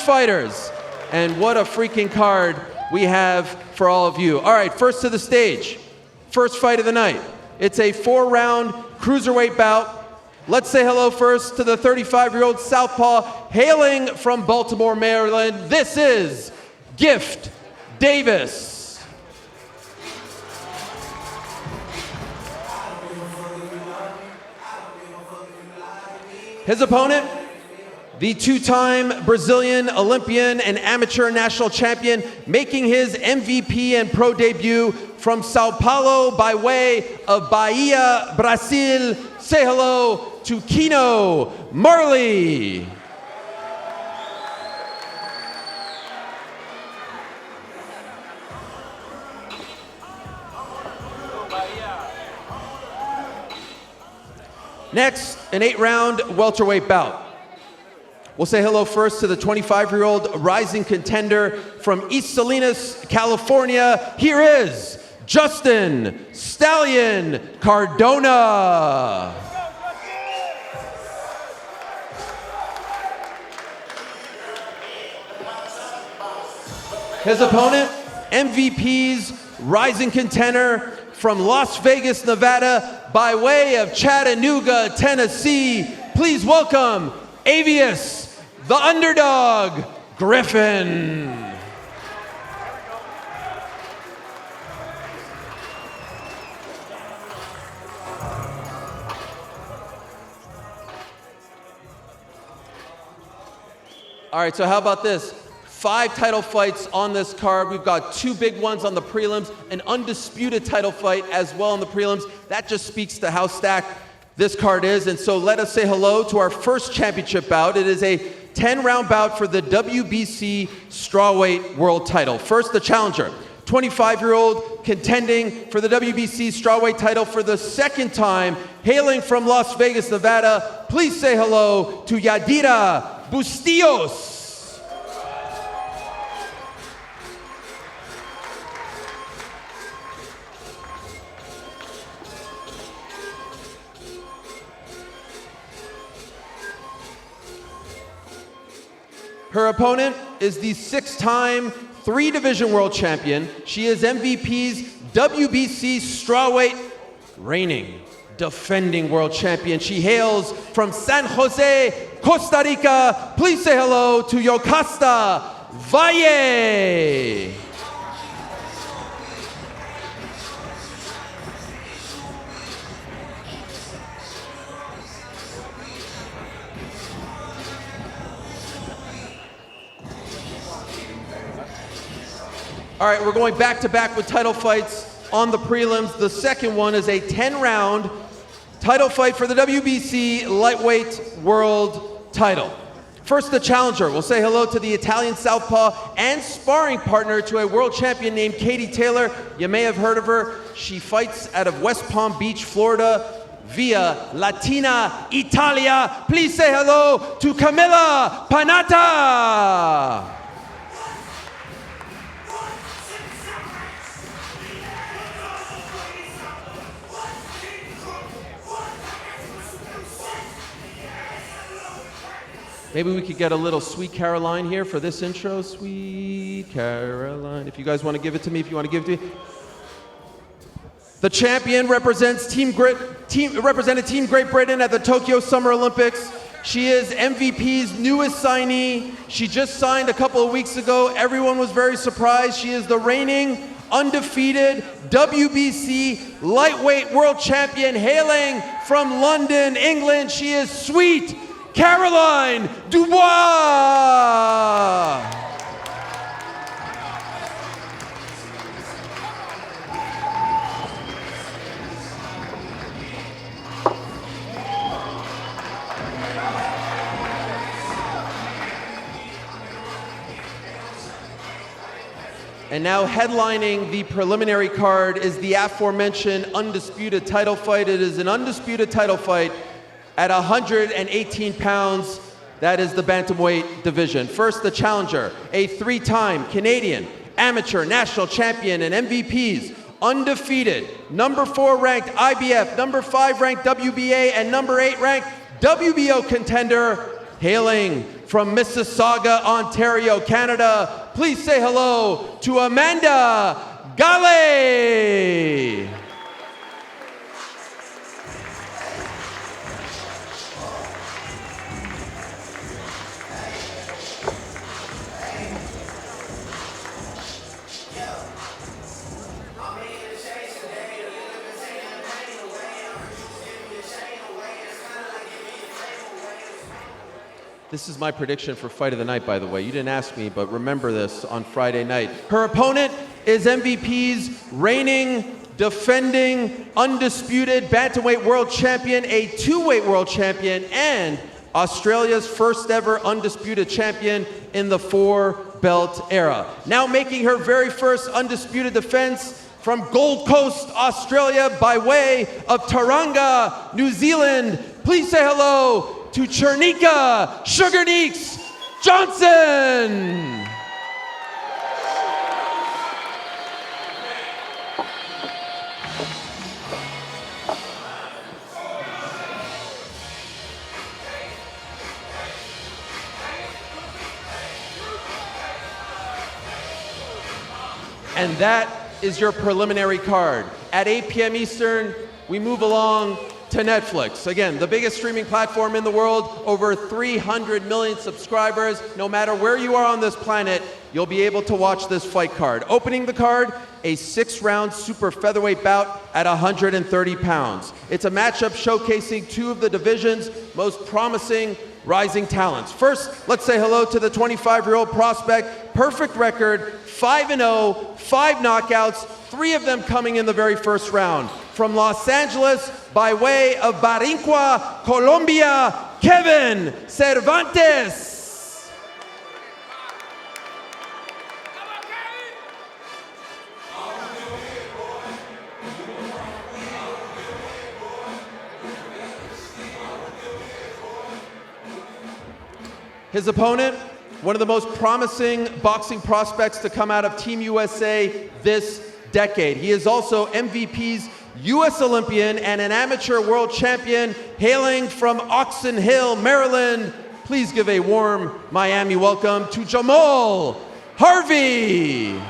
fighters. And what a freaking card we have for all of you. All right, first to the stage. First fight of the night. It's a 4-round cruiserweight bout. Let's say hello first to the 35-year-old southpaw hailing from Baltimore, Maryland. This is Gift Davis. His opponent, the 2-time Brazilian Olympian and amateur national champion, making his MVP and pro debut from Sao Paulo by way of Bahia, Brazil. Say hello to Kino Marley. Next, an 8-round welterweight bout. We'll say hello first to the 25-year-old rising contender from East Salinas, California. Here is Justin Stallion Cardona. His opponent, MVP's rising contender from Las Vegas, Nevada, by way of Chattanooga, Tennessee. Please welcome Avius, the underdog, Griffin. All right, so how about this? 5 title fights on this card. We've got 2 big ones on the prelims, an undisputed title fight as well on the prelims. That just speaks to how stacked this card is. And so let us say hello to our first championship bout. It is a 10-round bout for the WBC strawweight world title. First, the challenger, 25-year-old contending for the WBC strawweight title for the 2nd time, hailing from Las Vegas, Nevada. Please say hello to Yadira Bustillos. Her opponent is the 6-time 3-division world champion. She is MVP's WBC strawweight reigning, defending world champion. She hails from San Jose, Costa Rica. Please say hello to Yocasta Valle. All right, we're going back-to-back with title fights on the prelims. The second one is a 10-round title fight for the WBC lightweight world title. First, the challenger. We'll say hello to the Italian southpaw and sparring partner to a world champion named Katie Taylor. You may have heard of her. She fights out of West Palm Beach, Florida, via Latina Italia. Please say hello to Camila Panata. Maybe we could get a little Sweet Caroline here for this intro. Sweet Caroline. If you guys want to give it to me, if you want to give it to me. The champion represented Team Great Britain at the Tokyo Summer Olympics. She is MVP's newest signee. She just signed a couple of weeks ago. Everyone was very surprised. She is the reigning, undefeated WBC lightweight world champion, hailing from London, England. She is Sweet Caroline Dubois. And now headlining the preliminary card is the aforementioned undisputed title fight. It is an undisputed title fight at 118 pounds. That is the bantamweight division. First, the challenger, a 3-time Canadian amateur national champion and MVP's undefeated, number 4 ranked IBF, number 5 ranked WBA, and number 8 ranked WBO contender, hailing from Mississauga, Ontario, Canada, please say hello to Amanda Gale. This is my prediction for Fight of the Night, by the way. You didn't ask me, but remember this on Friday night. Her opponent is MVP's reigning, defending, undisputed bantamweight world champion, a two-weight world champion, and Australia's first ever undisputed champion in the four-belt era. Now making her very first undisputed defense from Gold Coast, Australia, by way of Tauranga, New Zealand. Please say hello to Chernika Sugar Neeks Johnson. And that is your preliminary card. At 8 p.m. Eastern, we move along to Netflix. Again, the biggest streaming platform in the world, over 300 million subscribers. No matter where you are on this planet, you'll be able to watch this fight card. Opening the card, a 6-round super featherweight bout at 130 pounds. It's a matchup showcasing two of the division's most promising rising talents. First, let's say hello to the 25-year-old prospect, perfect record, 5-0, 5 knockouts, 3 of them coming in the very first round. From Los Angeles, by way of Barranquilla, Colombia, Kevin Cervantes. His opponent, one of the most promising boxing prospects to come out of Team USA this decade. He is also MVP's U.S. Olympian and an amateur world champion hailing from Oxon Hill, Maryland. Please give a warm Miami welcome to Jamal Harvey.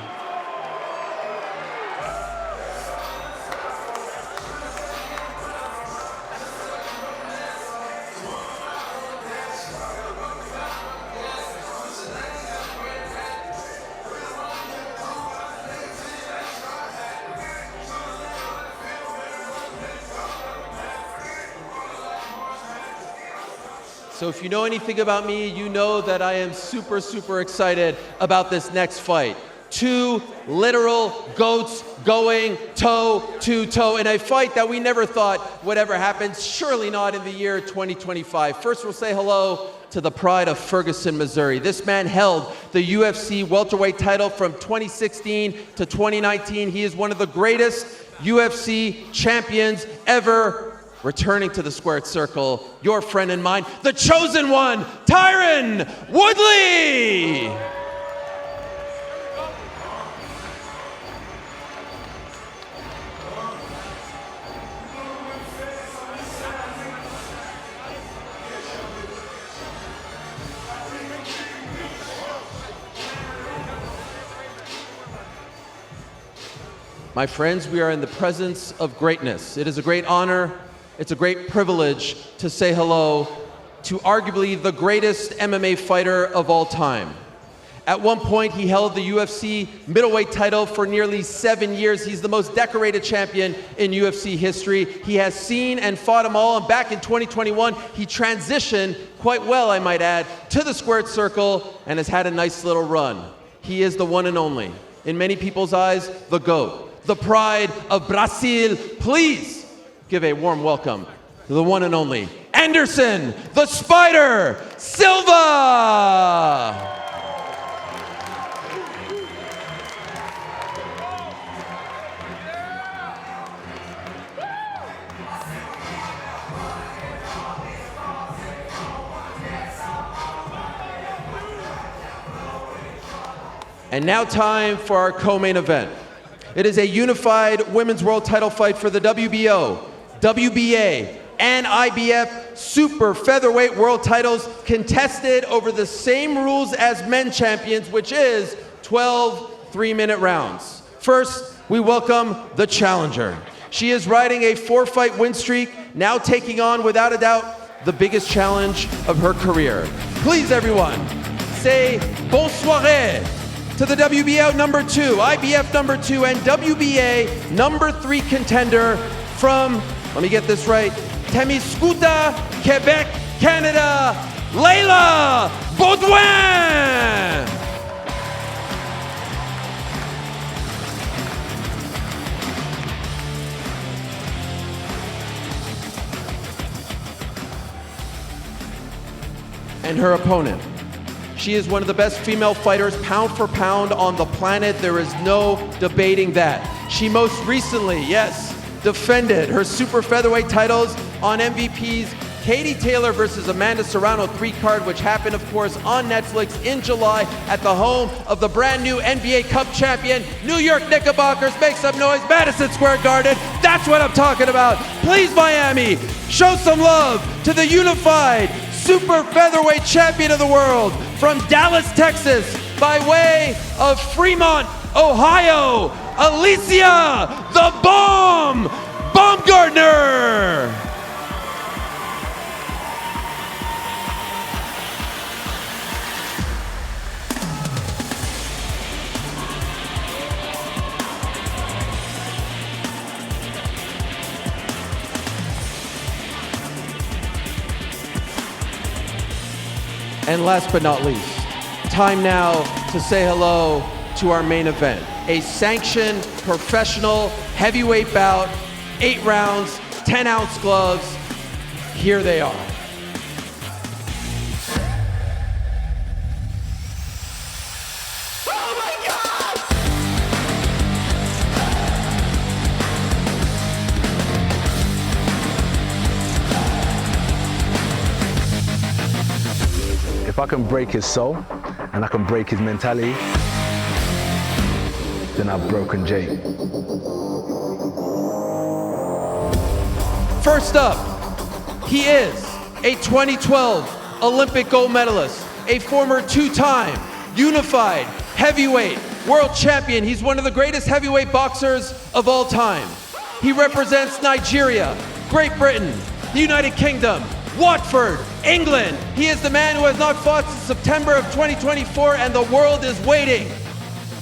So if you know anything about me, you know that I am super, super excited about this next fight. 2 literal goats going toe to toe in a fight that we never thought would ever happen, surely not in the year 2025. First, we'll say hello to the pride of Ferguson, Missouri. This man held the UFC welterweight title from 2016 to 2019. He is one of the greatest UFC champions ever. Returning to the squared circle, your friend and mine, the chosen one, Tyron Woodley. My friends, we are in the presence of greatness. It is a great honor. It's a great privilege to say hello to arguably the greatest MMA fighter of all time. At one point, he held the UFC middleweight title for nearly 7 years. He's the most decorated champion in UFC history. He has seen and fought them all, and back in 2021, he transitioned quite well, I might add, to the squared circle and has had a nice little run. He is the one and only, in many people's eyes, the GOAT, the pride of Brazil. Please give a warm welcome to the one and only Anderson, the Spider, Silva! And now time for our co-main event. It is a unified women's world title fight for the WBO, WBA, and IBF super featherweight world titles contested over the same rules as men champions, which is 12 3-minute rounds. First, we welcome the challenger. She is riding a 4-fight win streak, now taking on, without a doubt, the biggest challenge of her career. Please, everyone, say bonsoir to the WBO number 2, IBF number 2, and WBA number 3 contender from, let me get this right, Témiscouata, Quebec, Canada, Layla Baudouin! And her opponent. She is one of the best female fighters pound for pound on the planet. There is no debating that. She most recently, yes, defended her super featherweight titles on MVP's Katie Taylor versus Amanda Serrano 3 card, which happened, of course, on Netflix in July at the home of the brand new NBA Cup champion, New York Knickerbockers. Make some noise, Madison Square Garden. That's what I'm talking about. Please, Miami, show some love to the unified super featherweight champion of the world from Dallas, Texas, by way of Fremont, Ohio, Alicia the Bomb Baumgartner. And last but not least, time now to say hello to our main event. A sanctioned, professional, heavyweight bout, 8 rounds, 10-ounce gloves. Here they are. If I can break his soul and I can break his mentality, then I've broken Jake. First up, he is a 2012 Olympic gold medalist, a former 2-time unified heavyweight world champion. He's one of the greatest heavyweight boxers of all time. He represents Nigeria, Great Britain, the United Kingdom, Watford, England. He is the man who has not fought since September of 2024, and the world is waiting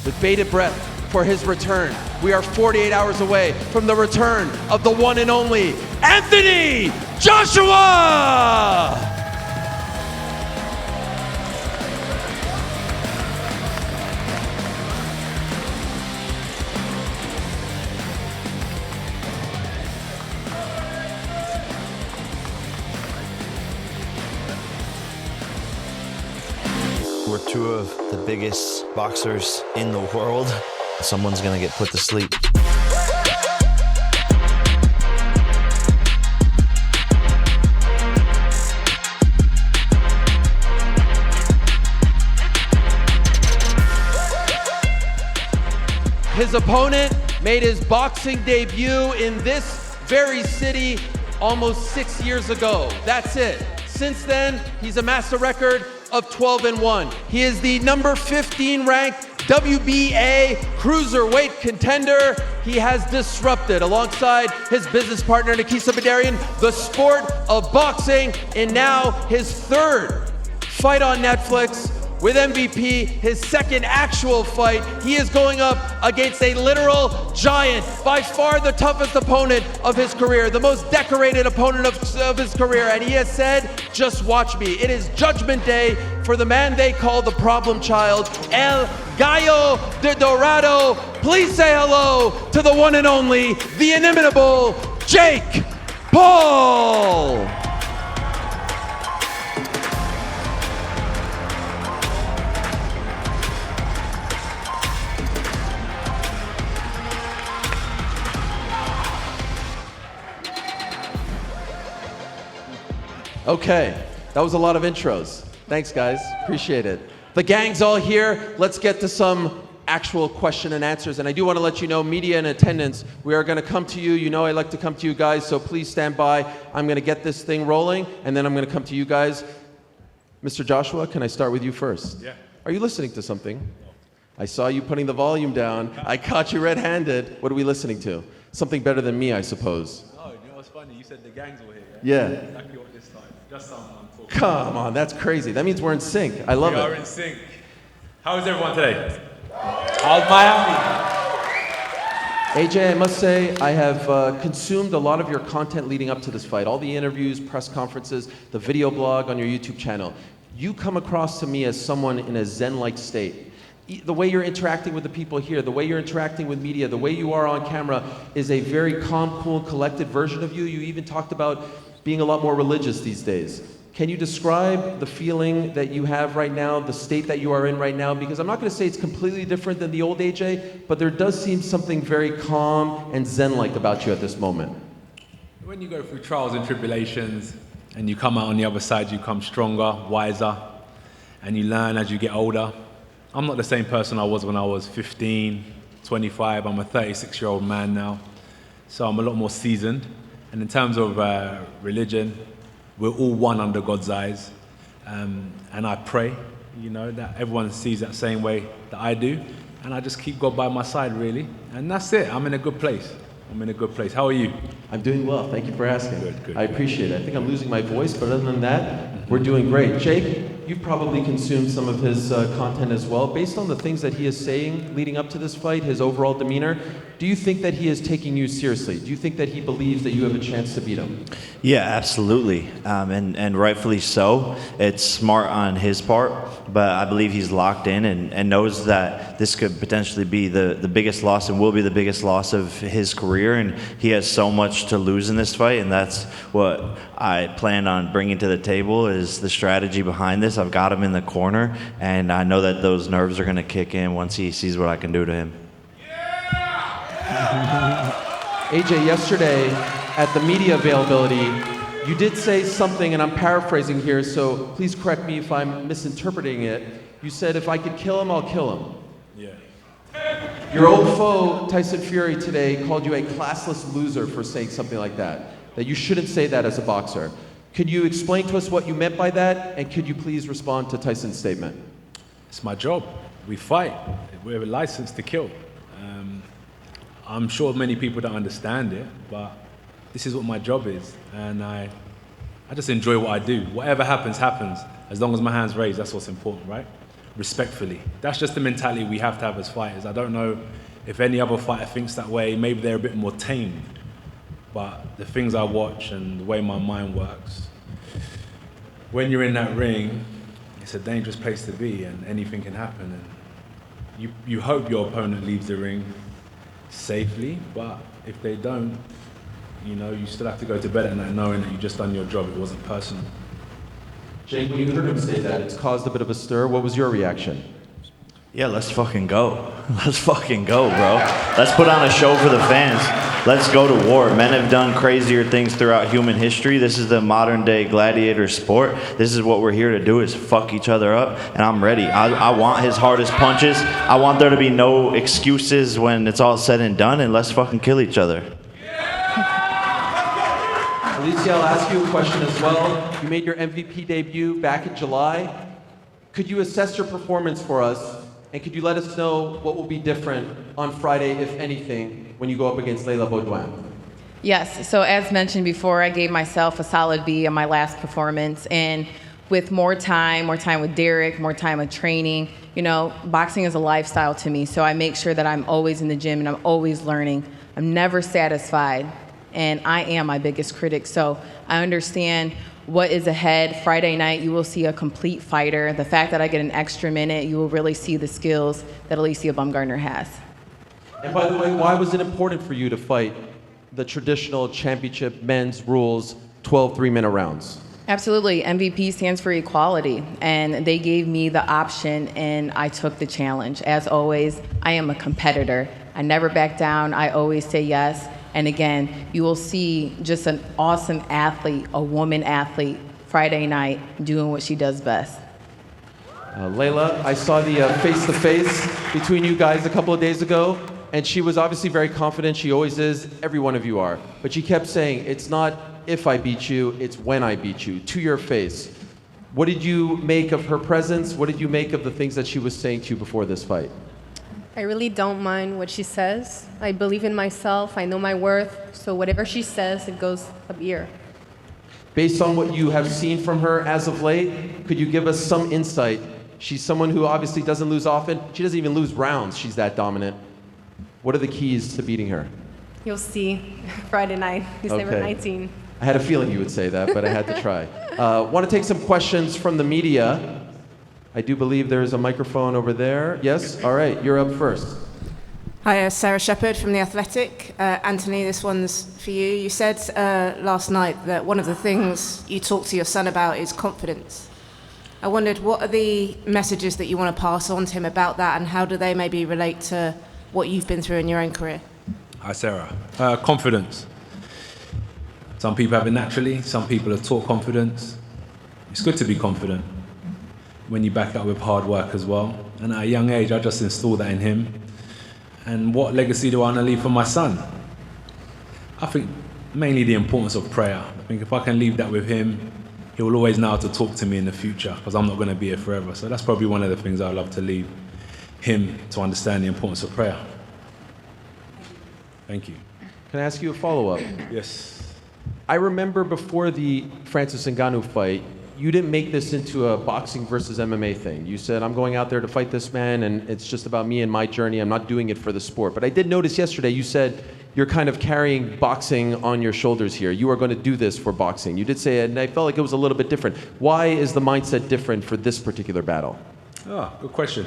with bated breath for his return. We are 48 hours away from the return of the one and only Anthony Joshua! We're 2 of the biggest boxers in the world. Someone's gonna get put to sleep. His opponent made his boxing debut in this very city almost 6 years ago. That's it. Since then, he's amassed a record of 12-1. He is the number 15 ranked WBA cruiserweight contender. He has disrupted, alongside his business partner Nikisa Badarian, the sport of boxing in now his 3rd fight on Netflix with MVP, his 2nd actual fight. He is going up against a literal giant, by far the toughest opponent of his career, the most decorated opponent of his career, and he has said, just watch me. It is Judgment Day for the man they call the problem child, El Gallo de Dorado. Please say hello to the one and only, the inimitable Jake Paul. Okay, that was a lot of intros. Thanks, guys. Appreciate it. The gang's all here. Let's get to some actual question and answers. And I do want to let you know, media in attendance, we are going to come to you. You know I like to come to you guys, so please stand by. I'm going to get this thing rolling, and then I'm going to come to you guys. Mr. Joshua, can I start with you first? Yeah. Are you listening to something? I saw you putting the volume down. I caught you red-handed. What are we listening to? Something better than me, I suppose. Oh, you know what's funny? You said the gangs were here. Yeah. Exactly what this time. Just something I'm talking. Come on, that's crazy. That means we're in sync. I love We are it. in sync. How is everyone today? How's Miami? AJ, I must say, I have consumed a lot of your content leading up to this fight. All the interviews, press conferences, the video blog on your YouTube channel. You come across to me as someone in a zen-like state. The way you're interacting with the people here, the way you're interacting with media, the way you are on camera is a very calm, cool, collected version of you. You even talked about being a lot more religious these days. Can you describe the feeling that you have right now, the state that you are in right now? Because I'm not going to say it's completely different than the old AJ, but there does seem something very calm and zen-like about you at this moment. When you go through trials and tribulations and you come out on the other side, you come stronger, wiser, and you learn as you get older. I'm not the same person I was when I was 15, 25. I'm a 36-year-old man now, so I'm a lot more seasoned. And in terms of religion, we're all one under God's eyes. And I pray, you know, that everyone sees that same way that I do. And I just keep God by my side, really. And that's it. I'm in a good place. I'm in a good place. How are you? I'm doing well. Thank you for asking. Good. I appreciate it. I think I'm losing my voice, but other than that, we're doing great. Jake, you've probably consumed some of his content as well. Based on the things that he is saying leading up to this fight, his overall demeanor, do you think that he is taking you seriously? Do you think that he believes that you have a chance to beat him? Yeah, absolutely, and rightfully so. It's smart on his part, but I believe he's locked in and knows that this could potentially be the biggest loss and will be the biggest loss of his career, and he has so much to lose in this fight, and that's what I plan on bringing to the table is the strategy behind this. I've got him in the corner, and I know that those nerves are going to kick in once he sees what I can do to him. AJ, yesterday at the media availability, you did say something, and I'm paraphrasing here, so please correct me if I'm misinterpreting it. You said, if I could kill him, I'll kill him. Yeah. Your old foe, Tyson Fury, today called you a classless loser for saying something like that you shouldn't say that as a boxer. Could you explain to us what you meant by that, and could you please respond to Tyson's statement? It's my job. We fight. We're licensed to kill. I'm sure many people don't understand it, but this is what my job is, and I just enjoy what I do. Whatever happens, happens. As long as my hand's raised, that's what's important, right? Respectfully. That's just the mentality we have to have as fighters. I don't know if any other fighter thinks that way. Maybe they're a bit more tamed, but the things I watch and the way my mind works, when you're in that ring, it's a dangerous place to be, and anything can happen. And you hope your opponent leaves the ring safely, but if they don't, you know, you still have to go to bed at night knowing that you just done your job. It wasn't personal. Jake, when you heard him say that, it's caused a bit of a stir. What was your reaction? Yeah, let's fucking go. Let's fucking go, bro. Let's put on a show for the fans. Let's go to war. Men have done crazier things throughout human history. This is the modern day gladiator sport. This is what we're here to do, is fuck each other up, and I'm ready. I want his hardest punches. I want there to be no excuses when it's all said and done, and let's fucking kill each other. Alicia, I'll ask you a question as well. You made your MVP debut back in July. Could you assess your performance for us? And could you let us know what will be different on Friday, if anything, when you go up against Leila Baudouin? Yes, so as mentioned before, I gave myself a solid B on my last performance. And with more time with Derek, more time with training, you know, boxing is a lifestyle to me. So I make sure that I'm always in the gym and I'm always learning. I'm never satisfied. And I am my biggest critic. So I understand what is ahead. Friday night, you will see a complete fighter. The fact that I get an extra minute, you will really see the skills that Alicia Baumgartner has. And by the way, why was it important for you to fight the traditional championship men's rules 12 3-minute rounds? Absolutely. MVP stands for equality, and they gave me the option, and I took the challenge. As always, I am a competitor. I never back down. I always say yes. And again, you will see just an awesome athlete, a woman athlete, Friday night doing what she does best. Layla, I saw the face-to-face between you guys a couple of days ago, and she was obviously very confident. She always is. Every one of you are. But she kept saying, it's not if I beat you, it's when I beat you, to your face. What did you make of her presence? What did you make of the things that she was saying to you before this fight? I really don't mind what she says. I believe in myself. I know my worth. So whatever she says, it goes up here. Based on what you have seen from her as of late, could you give us some insight? She's someone who obviously doesn't lose often. She doesn't even lose rounds. She's that dominant. What are the keys to beating her? You'll see Friday night, December 19. I had a feeling you would say that, but I had to try. Want to take some questions from the media. I do believe there's a microphone over there. Yes? All right, you're up first. Hi, Sarah Shepherd from The Athletic. Anthony, this one's for you. You said last night that one of the things you talk to your son about is confidence. I wondered, what are the messages that you want to pass on to him about that, and how do they maybe relate to what you've been through in your own career? Hi, Sarah. Confidence. Some people have it naturally. Some people are taught confidence. It's good to be confident when you back it up with hard work as well. And at a young age, I just installed that in him. And what legacy do I want to leave for my son? I think mainly the importance of prayer. I think if I can leave that with him, he will always know how to talk to me in the future, because I'm not going to be here forever. So that's probably one of the things I'd love to leave him, to understand the importance of prayer. Thank you. Can I ask you a follow-up? Yes. I remember before the Francis Ngannou fight, you didn't make this into a boxing versus MMA thing. You said, I'm going out there to fight this man, and it's just about me and my journey. I'm not doing it for the sport. But I did notice yesterday you said you're kind of carrying boxing on your shoulders here. You are going to do this for boxing. You did say it, and I felt like it was a little bit different. Why is the mindset different for this particular battle? Oh, good question.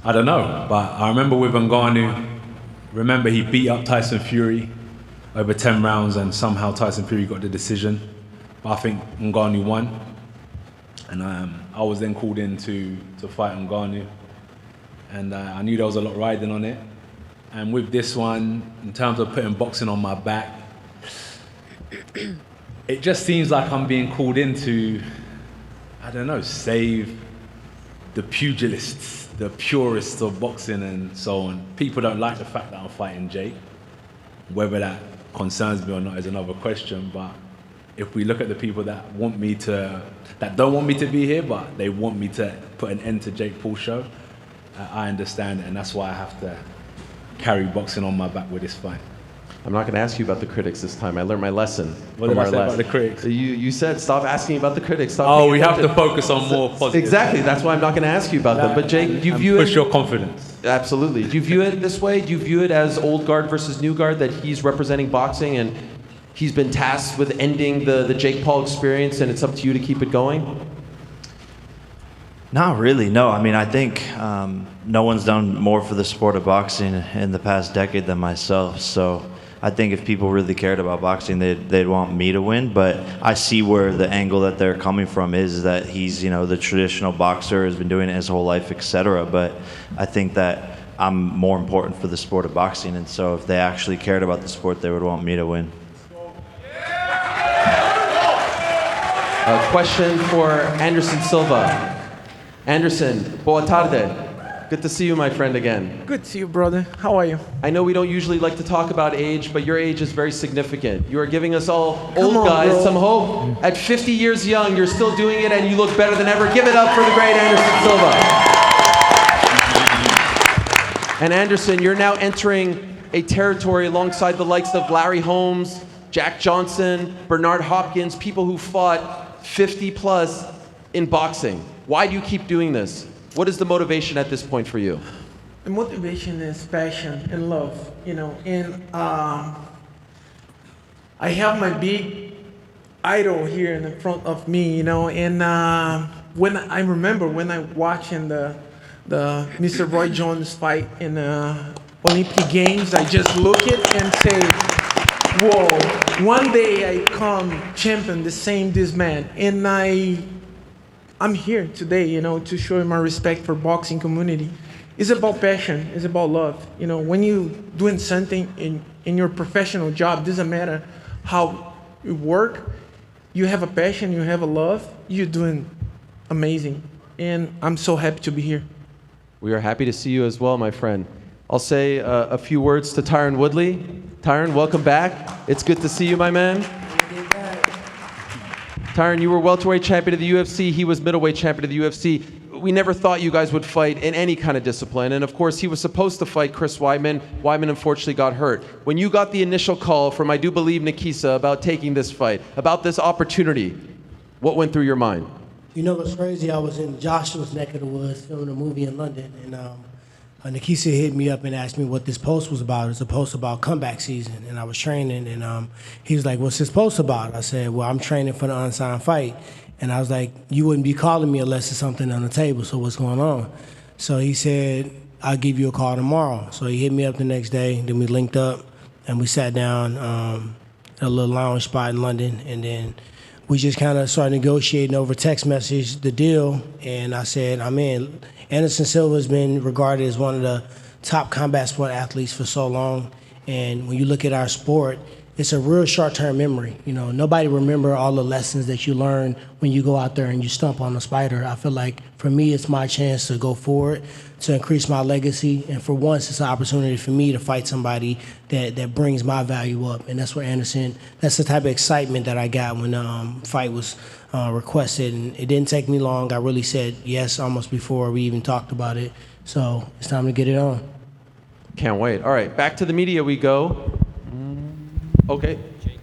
I don't know, but I remember with Ngannou, remember he beat up Tyson Fury over 10 rounds, and somehow Tyson Fury got the decision. But I think Ngannou won. And I was then called in to fight Ngannou. And I knew there was a lot riding on it. And with this one, in terms of putting boxing on my back, it just seems like I'm being called in to, I don't know, save the pugilists, the purists of boxing and so on. People don't like the fact that I'm fighting Jake. Whether that concerns me or not is another question, but if we look at the people that don't want me to be here, but they want me to put an end to Jake Paul's show, I understand it, and that's why I have to carry boxing on my back with this fight. I'm not going to ask you about the critics this time. I learned my lesson. What did I say about the critics? You said stop asking about the critics. We have to focus on more positive. Exactly. That's why I'm not going to ask you about them. But Jake, do you view it? Push your confidence. Absolutely. Do you view it this way? Do you view it as old guard versus new guard, that he's representing boxing and he's been tasked with ending the Jake Paul experience, and it's up to you to keep it going? Not really, no. I mean, I think no one's done more for the sport of boxing in the past decade than myself. So I think if people really cared about boxing, they'd want me to win. But I see where the angle that they're coming from is that he's, the traditional boxer, has been doing it his whole life, etc. But I think that I'm more important for the sport of boxing. And so if they actually cared about the sport, they would want me to win. A question for Anderson Silva. Anderson, boa tarde. Good to see you, my friend, again. Good to see you, brother. How are you? I know we don't usually like to talk about age, but your age is very significant. You are giving us all old guys some hope. At 50 years young, you're still doing it, and you look better than ever. Give it up for the great Anderson Silva. And Anderson, you're now entering a territory alongside the likes of Larry Holmes, Jack Johnson, Bernard Hopkins, people who fought 50 plus in boxing. Why do you keep doing this? What is the motivation at this point for you? The motivation is passion and love, and I have my big idol here in the front of me, and when I remember when I watching the Mr. Roy Jones fight in the Olympic Games, I just look it and say, whoa, one day I come champion the same this man, and I'm here today, to show my respect for boxing community. It's about passion. It's about love. When you doing something in your professional job, doesn't matter how you work. You have a passion. You have a love. You're doing amazing. and I'm so happy to be here. We are happy to see you as well, my friend. I'll say a few words to Tyron Woodley. Tyron, welcome back. It's good to see you, my man. Tyron, you were welterweight champion of the UFC. He was middleweight champion of the UFC. We never thought you guys would fight in any kind of discipline. And of course, he was supposed to fight Chris Weidman. Weidman unfortunately got hurt. When you got the initial call from, I do believe, Nikisa about taking this fight, about this opportunity, what went through your mind? You know what's crazy? I was in Joshua's neck of the woods filming a movie in London, and Nikisa hit me up and asked me what this post was about. It's a post about comeback season, and I was training, and he was like, "What's this post about?" I said, "Well, I'm training for the unsigned fight." And I was like, "You wouldn't be calling me unless there's something on the table, so what's going on?" So he said, "I'll give you a call tomorrow." So he hit me up the next day, then we linked up, and we sat down at a little lounge spot in London, and then we just kind of started negotiating over text message the deal, and I said, "I'm in." Anderson Silva has been regarded as one of the top combat sport athletes for so long, and when you look at our sport, it's a real short-term memory. You know, nobody remember all the lessons that you learn when you go out there and you stomp on a spider. I feel like for me, it's my chance to go forward, to increase my legacy, and for once, it's an opportunity for me to fight somebody that brings my value up, and that's what Anderson. That's the type of excitement that I got when the fight was requested, and it didn't take me long. I really said yes almost before we even talked about it. So it's time to get it on. Can't wait. All right, back to the media we go. Okay,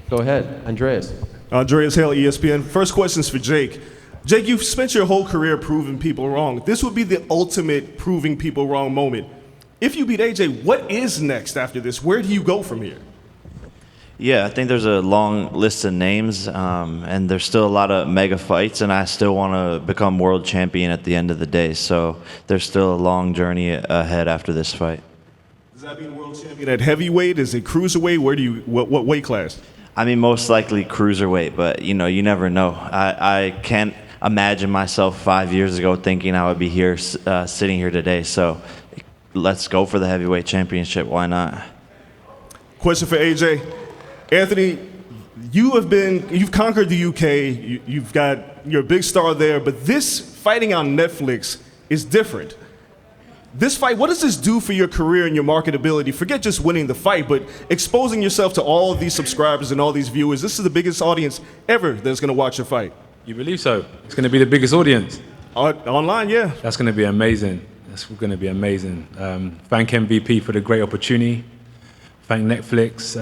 go ahead, Andreas. Andreas Hale, ESPN. First question's for Jake. Jake, you've spent your whole career proving people wrong. This would be the ultimate proving people wrong moment. If you beat AJ, what is next after this? Where do you go from here? Yeah, I think there's a long list of names, and there's still a lot of mega fights, and I still want to become world champion at the end of the day. So there's still a long journey ahead after this fight. Does that mean world champion at heavyweight? Is it cruiserweight? Where do you what weight class? I mean, most likely cruiserweight, but you never know. I can't imagine myself 5 years ago thinking I would be here, sitting here today. So let's go for the heavyweight championship. Why not? Question for AJ. Anthony, you've conquered the UK. You're a big star there, but this fighting on Netflix is different. This fight, what does this do for your career and your marketability? Forget just winning the fight, but exposing yourself to all of these subscribers and all these viewers. This is the biggest audience ever that's going to watch your fight. You believe so? It's going to be the biggest audience. Online, yeah. That's going to be amazing. That's going to be amazing. Thank MVP for the great opportunity. Thank Netflix.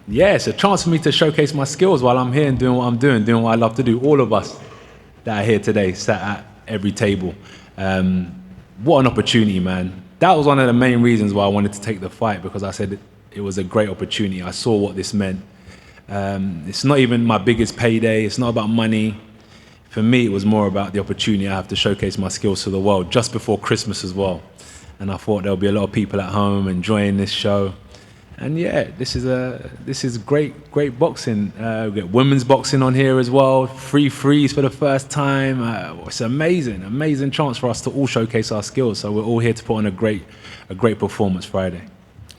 Yeah, it's a chance for me to showcase my skills while I'm here and doing what I'm doing what I love to do. All of us that are here today, sat at every table. What an opportunity, man. That was one of the main reasons why I wanted to take the fight, because I said it was a great opportunity. I saw what this meant. It's not even my biggest payday. It's not about money. For me, it was more about the opportunity I have to showcase my skills to the world just before Christmas as well. And I thought there'll be a lot of people at home enjoying this show. And yeah, this is great boxing. We get women's boxing on here as well. Free frees for the first time. It's amazing chance for us to all showcase our skills. So we're all here to put on a great performance Friday.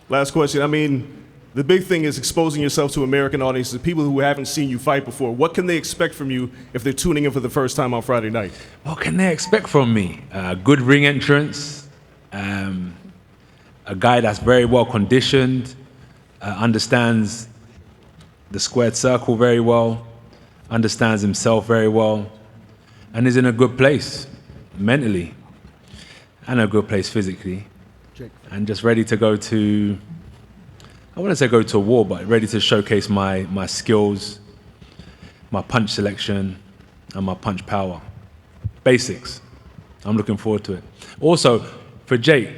Last question. I mean, the big thing is exposing yourself to American audiences, people who haven't seen you fight before. What can they expect from you if they're tuning in for the first time on Friday night? What can they expect from me? Good ring entrance, a guy that's very well conditioned, understands the squared circle very well, understands himself very well, and is in a good place mentally and a good place physically, and just ready to go to, I wouldn't say go to war, but ready to showcase my skills, my punch selection, and my punch power. Basics. I'm looking forward to it. Also, for Jake,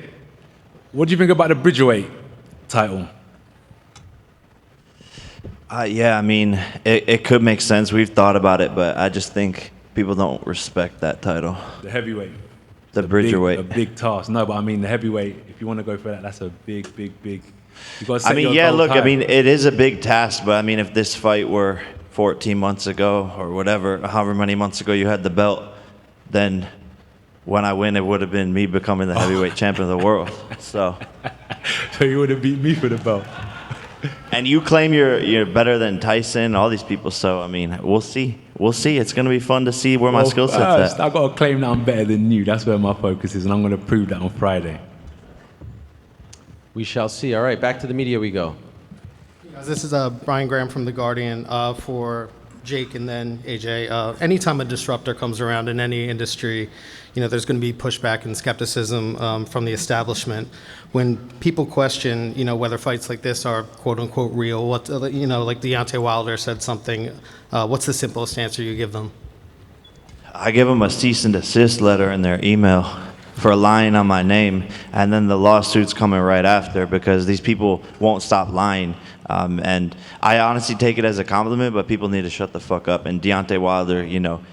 what do you think about the Bridgerweight title? Yeah, I mean, it could make sense. We've thought about it, but I just think people don't respect that title. The heavyweight. The Bridgerweight. A big task. No, but I mean, the heavyweight, if you want to go for that, that's a big. You gotta set I mean, your yeah, goals look, high. I mean, it is a big task, but I mean, if this fight were 14 months ago or whatever, however many months ago you had the belt, then when I win, it would have been me becoming the heavyweight champion of the world. So you would have beat me for the belt. And you claim you're better than Tyson, all these people. So I mean, we'll see. we'll see. It's going to be fun to see where my skill set's at. I've got to claim that I'm better than you. That's where my focus is, and I'm going to prove that on Friday. We shall see. All right, back to the media we go. This is Brian Graham from The Guardian for Jake and then AJ. Anytime a disruptor comes around in any industry, there's going to be pushback and skepticism from the establishment. When people question, whether fights like this are quote unquote real, like Deontay Wilder said something, what's the simplest answer you give them? I give them a cease and desist letter in their email for lying on my name, and then the lawsuit's coming right after because these people won't stop lying. And I honestly take it as a compliment, but people need to shut the fuck up. And Deontay Wilder,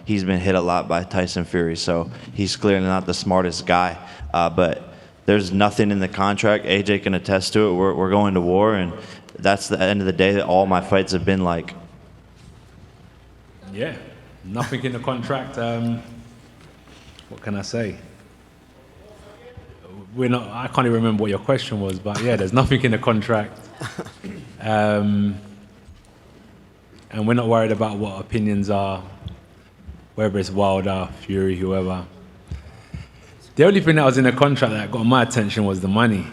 he's been hit a lot by Tyson Fury, so he's clearly not the smartest guy. But there's nothing in the contract. AJ can attest to it. We're going to war, and that's the end of the day that all my fights have been like. Yeah, nothing in the contract. What can I say? I can't even remember what your question was, but yeah, there's nothing in the contract. And we're not worried about what opinions are, whether it's Wilder, Fury, whoever. The only thing that was in the contract that got my attention was the money.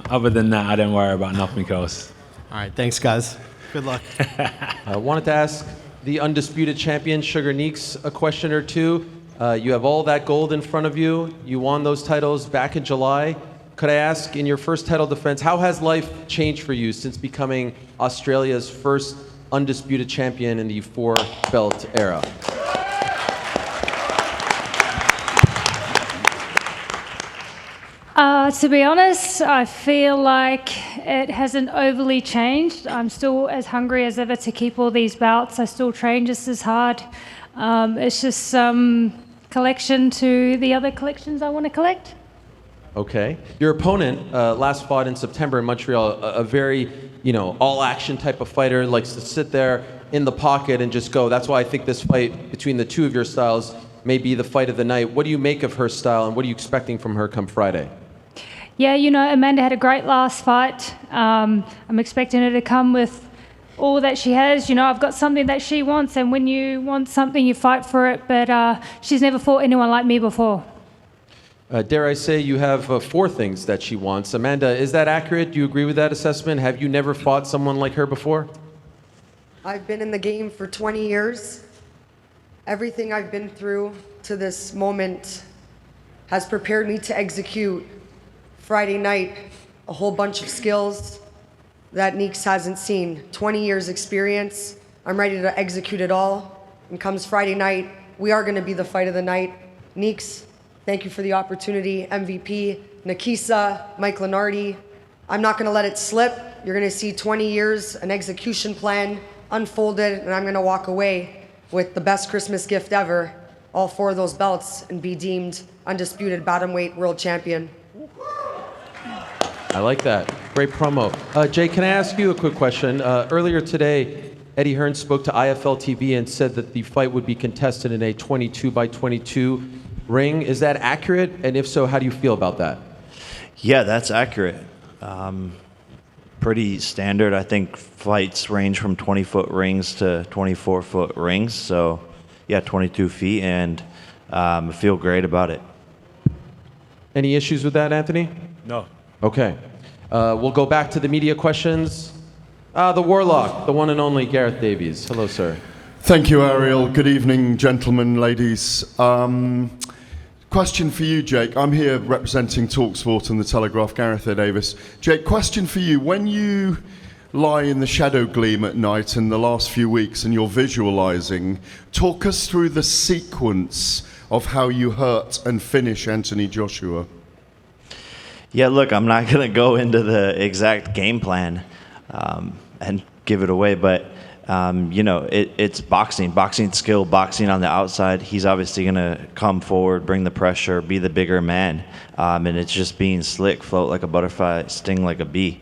Other than that, I didn't worry about nothing else. All right, thanks, guys. Good luck. I wanted to ask the undisputed champion, Sugar Neeks, a question or two. You have all that gold in front of you. You won those titles back in July. Could I ask, in your first title defense, how has life changed for you since becoming Australia's first undisputed champion in the 4-belt era? To be honest, I feel like it hasn't overly changed. I'm still as hungry as ever to keep all these bouts. I still train just as hard. It's just some collection to the other collections I want to collect. Okay. Your opponent last fought in September in Montreal, a very, all-action type of fighter, likes to sit there in the pocket and just go. That's why I think this fight between the two of your styles may be the fight of the night. What do you make of her style, and what are you expecting from her come Friday? Yeah, Amanda had a great last fight. I'm expecting her to come with all that she has. I've got something that she wants, and when you want something, you fight for it, but she's never fought anyone like me before. Dare I say you have 4 things that she wants. Amanda, is that accurate? Do you agree with that assessment? Have you never fought someone like her before? I've been in the game for 20 years. Everything I've been through to this moment has prepared me to execute Friday night a whole bunch of skills that Neeks hasn't seen. 20 years experience. I'm ready to execute it all. And comes Friday night, we are going to be the fight of the night. Neeks, thank you for the opportunity. MVP, Nikisa, Mike Lenardi. I'm not going to let it slip. You're going to see 20 years, an execution plan unfolded, and I'm going to walk away with the best Christmas gift ever, all 4 of those belts, and be deemed undisputed bantamweight world champion. I like that. Great promo. Jay, can I ask you a quick question? Earlier today, Eddie Hearn spoke to IFL TV and said that the fight would be contested in a 22-by-22 ring. Is that accurate? And if so, how do you feel about that? Yeah, that's accurate. Pretty standard. I think fights range from 20-foot rings to 24-foot rings. So, yeah, 22 feet, and I feel great about it. Any issues with that, Anthony? No. Okay. We'll go back to the media questions. The Warlock, the one and only Gareth Davies. Hello, sir. Thank you, Ariel. Good evening, gentlemen, ladies. Question for you, Jake. I'm here representing TalkSport and The Telegraph, Gareth A. Davis. Jake, question for you. When you lie in the shadow gleam at night in the last few weeks and you're visualizing, talk us through the sequence of how you hurt and finish Anthony Joshua. Yeah, look, I'm not going to go into the exact game plan and give it away, but, it's boxing, boxing skill, boxing on the outside. He's obviously going to come forward, bring the pressure, be the bigger man, and it's just being slick, float like a butterfly, sting like a bee.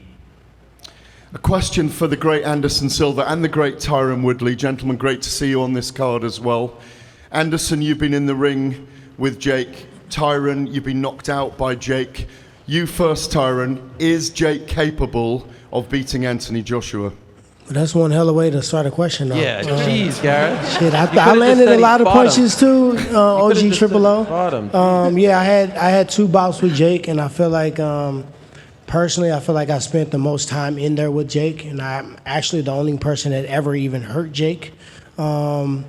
A question for the great Anderson Silva and the great Tyron Woodley. Gentlemen, great to see you on this card as well. Anderson, you've been in the ring with Jake. Tyron, you've been knocked out by Jake. You first, Tyron. Is Jake capable of beating Anthony Joshua? That's one hell of a way to start a question, though. Yeah, jeez, Garrett. Shit, You I could've landed just a said lot he of fought him. punches too. OG just Triple said O. he fought him. Yeah, I had 2 bouts with Jake, and I feel like personally, I feel like I spent the most time in there with Jake, and I'm actually the only person that ever even hurt Jake. And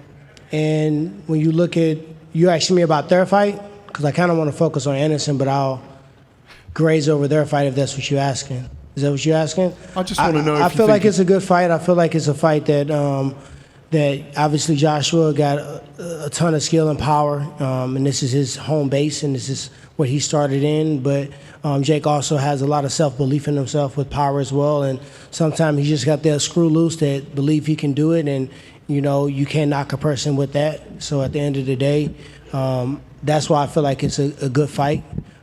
when you look at, you asking me about their fight, because I kind of want to focus on Anderson, but I'll graze over their fight if that's what you're asking. Is that what you're asking? I just want to know. I feel like it's a good fight. I feel like it's a fight that that obviously Joshua got a ton of skill and power, and this is his home base, and this is what he started in. But Jake also has a lot of self-belief in himself with power as well, and sometimes he just got that screw loose that believe he can do it, and you can't knock a person with that. So at the end of the day, that's why I feel like it's a good fight.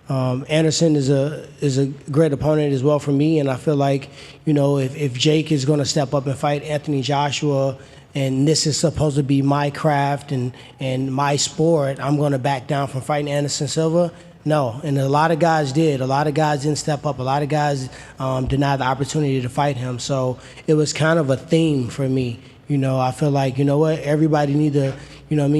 Anderson is a great opponent as well for me, and I feel like if Jake is going to step up and fight Anthony Joshua, and this is supposed to be my craft and my sport, I'm going to back down from fighting Anderson Silva. No, and a lot of guys did. A lot of guys didn't step up. A lot of guys denied the opportunity to fight him. So it was kind of a theme for me. I feel like, everybody need to,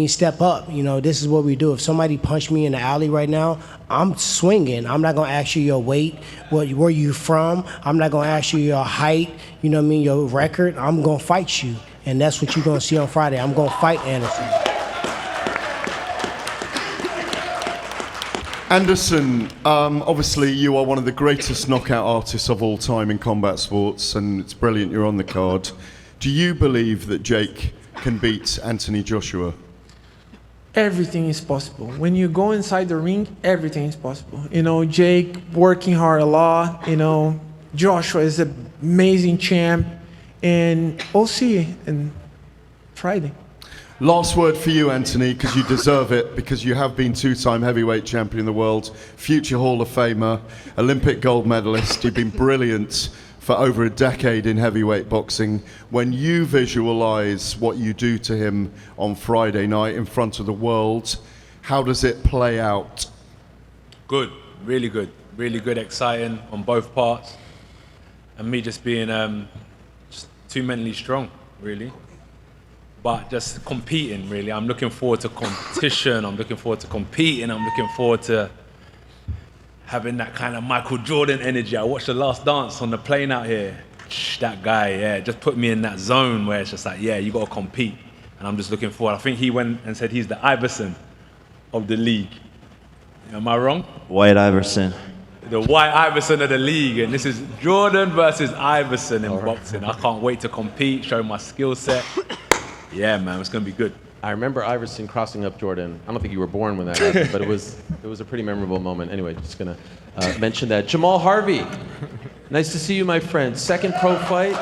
step up. This is what we do. If somebody punched me in the alley right now, I'm swinging. I'm not going to ask you your weight, where you from. I'm not going to ask you your height, your record. I'm going to fight you. And that's what you're going to see on Friday. I'm going to fight Anderson. Anderson, obviously you are one of the greatest knockout artists of all time in combat sports, and it's brilliant you're on the card. Do you believe that Jake can beat Anthony Joshua? Everything is possible. When you go inside the ring, everything is possible. Jake working hard a lot. Joshua is an amazing champ. And we'll see on Friday. Last word for you, Anthony, because you deserve it, because you have been 2-time heavyweight champion of the world, future Hall of Famer, Olympic gold medalist. You've been brilliant for over a decade in heavyweight boxing. When you visualize what you do to him on Friday night in front of the world, how does it play out? Good, really good, exciting on both parts. And me just being just too mentally strong, really. But just competing, really. I'm looking forward to competition. I'm looking forward to competing. I'm looking forward to having that kind of Michael Jordan energy. I watched The Last Dance on the plane out here. That guy, yeah, just put me in that zone where it's just like, yeah, you got to compete. And I'm just looking forward. I think he went and said he's the Iverson of the league. Am I wrong? White Iverson. The White Iverson of the league. And this is Jordan versus Iverson in boxing. I can't wait to compete, show my skill set. Yeah, man, it's going to be good. I remember Iverson crossing up Jordan. I don't think you were born when that happened, but it was a pretty memorable moment. Anyway, just going to mention that. Jamal Harvey, nice to see you, my friend. Second pro fight.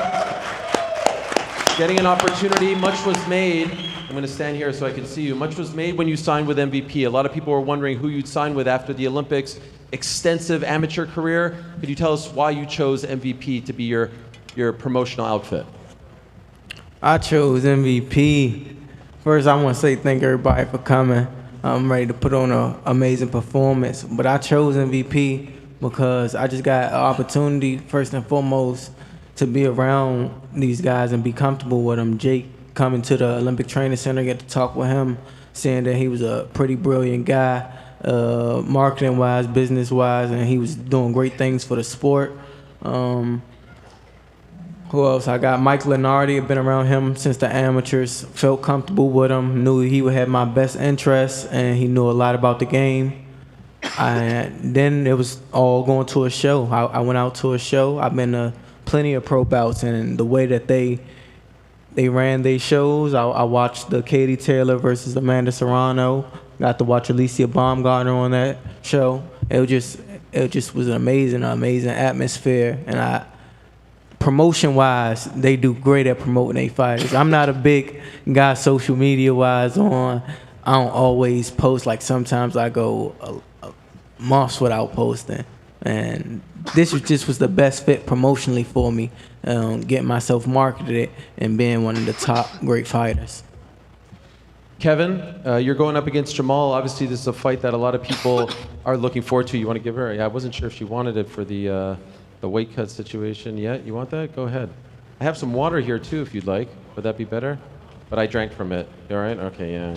Getting an opportunity. Much was made. I'm going to stand here so I can see you. Much was made when you signed with MVP. A lot of people were wondering who you'd sign with after the Olympics. Extensive amateur career. Could you tell us why you chose MVP to be your promotional outfit? I chose MVP. First, I want to say thank everybody for coming. I'm ready to put on an amazing performance. But I chose MVP because I just got an opportunity, first and foremost, to be around these guys and be comfortable with them. Jake coming to the Olympic Training Center, get to talk with him, saying that he was a pretty brilliant guy, marketing-wise, business-wise, and he was doing great things for the sport. Who else? I got Mike Lenardi. I've been around him since the amateurs. Felt comfortable with him. Knew he would have my best interests, and he knew a lot about the game. Then it was all going to a show. I went out to a show. I've been to plenty of pro bouts, and the way that they ran their shows, I watched the Katie Taylor versus Amanda Serrano. Got to watch Alicia Baumgartner on that show. It just was an amazing atmosphere, and promotion-wise, they do great at promoting their fighters. I'm not a big guy social media-wise I don't always post. Like sometimes I go months without posting. And this just was the best fit promotionally for me, getting myself marketed and being one of the top great fighters. Kevin, you're going up against Jamal. Obviously, this is a fight that a lot of people are looking forward to. You want to give her? Yeah, I wasn't sure if she wanted it for the weight cut situation yet. You want that? Go ahead. I have some water here too, if you'd like. Would that be better? But I drank from it. You all right? Okay, yeah.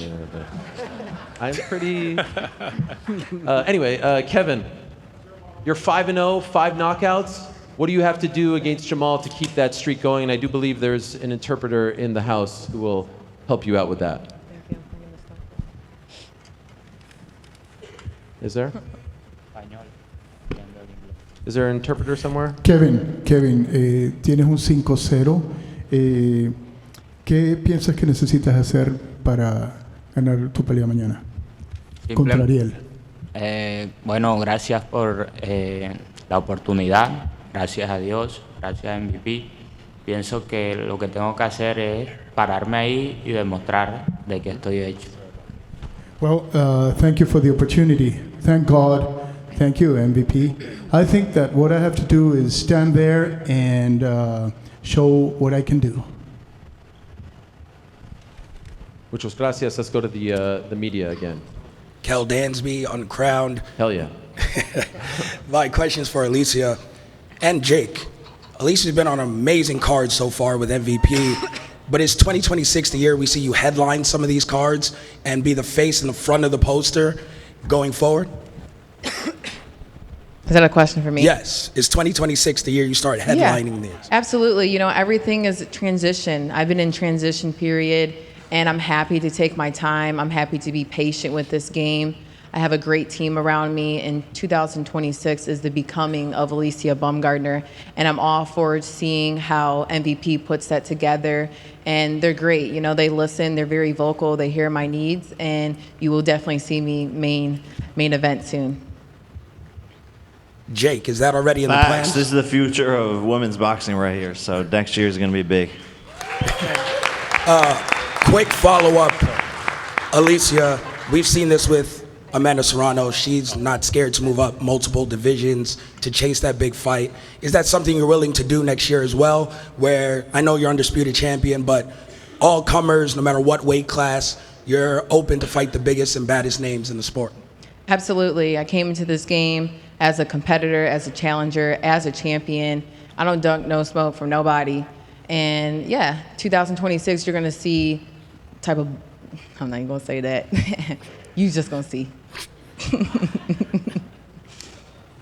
I'm pretty. Anyway, Kevin, you're 5-0, 5 knockouts. What do you have to do against Jamal to keep that streak going? And I do believe there's an interpreter in the house who will help you out with that. Is there? Is there an interpreter somewhere? Kevin, tienes un 5-0. ¿Qué piensas que necesitas hacer para ganar tu pelea mañana contra Ariel? Bueno, gracias por la oportunidad. Gracias a Dios, gracias a MVP. Pienso que lo que tengo que hacer es pararme ahí y demostrar de que estoy hecho. Well, thank you for the opportunity. Thank God. Thank you, MVP. I think that what I have to do is stand there and show what I can do. Muchas gracias. Let's go to the media again. Kel Dansby, Uncrowned. Hell yeah. My questions for Alicia and Jake. Alicia's been on an amazing card so far with MVP, but is 2026 the year we see you headline some of these cards and be the face in the front of the poster going forward? Is that a question for me? Yes. Is 2026 the year you start headlining these? Absolutely. You know, everything is transition. I've been in transition period, and I'm happy to take my time. I'm happy to be patient with this game. I have a great team around me, and 2026 is the becoming of Alicia Baumgardner, and I'm all for seeing how MVP puts that together, and they're great. You know, they listen, they're very vocal, they hear my needs, and you will definitely see me main event soon. Jake, is that already in the Facts. plans? This is the future of women's boxing right here, so next year is going to be big. Quick follow-up. Alicia, we've seen this with Amanda Serrano. She's not scared to move up multiple divisions to chase that big fight. Is that something you're willing to do next year as well, where I know you're undisputed champion, but all comers, no matter what weight class, you're open to fight the biggest and baddest names in the sport? Absolutely. I came into this game as a competitor, as a challenger, as a champion. I don't dunk no smoke from nobody. And yeah, 2026, you're gonna see type of, I'm not even gonna say that. You just gonna see.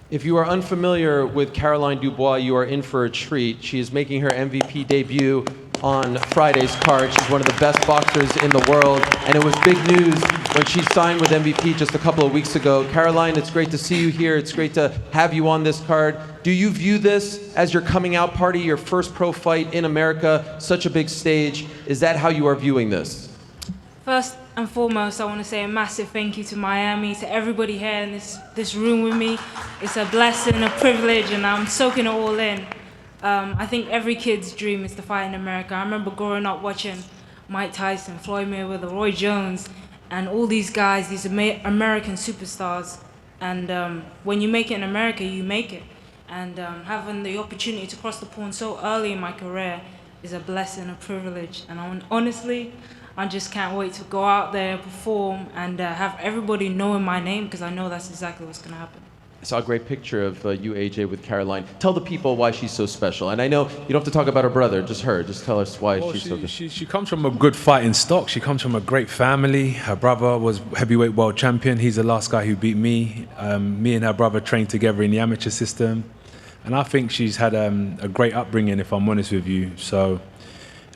If you are unfamiliar with Caroline Dubois, you are in for a treat. She is making her MVP debut on Friday's card. She's one of the best boxers in the world, and it was big news when she signed with MVP just a couple of weeks ago. Caroline, it's great to see you here. It's great to have you on this card. Do you view this as your coming out party, your first pro fight in America, such a big stage? Is that how you are viewing this? First and foremost, I want to say a massive thank you to Miami, to everybody here in this room with me. It's a blessing, a privilege, and I'm soaking it all in. I think every kid's dream is to fight in America. I remember growing up watching Mike Tyson, Floyd Mayweather, Roy Jones, and all these guys, these American superstars. And when you make it in America, you make it. And having the opportunity to cross the pond so early in my career is a blessing, a privilege. And honestly, I just can't wait to go out there, perform, and have everybody knowing my name, because I know that's exactly what's going to happen. I saw a great picture of you, AJ, with Caroline. Tell the people why she's so special. And I know you don't have to talk about her brother, just her. Just tell us why she's so good. She comes from a good fighting stock. She comes from a great family. Her brother was heavyweight world champion. He's the last guy who beat me. Me and her brother trained together in the amateur system. And I think she's had a great upbringing, if I'm honest with you. So,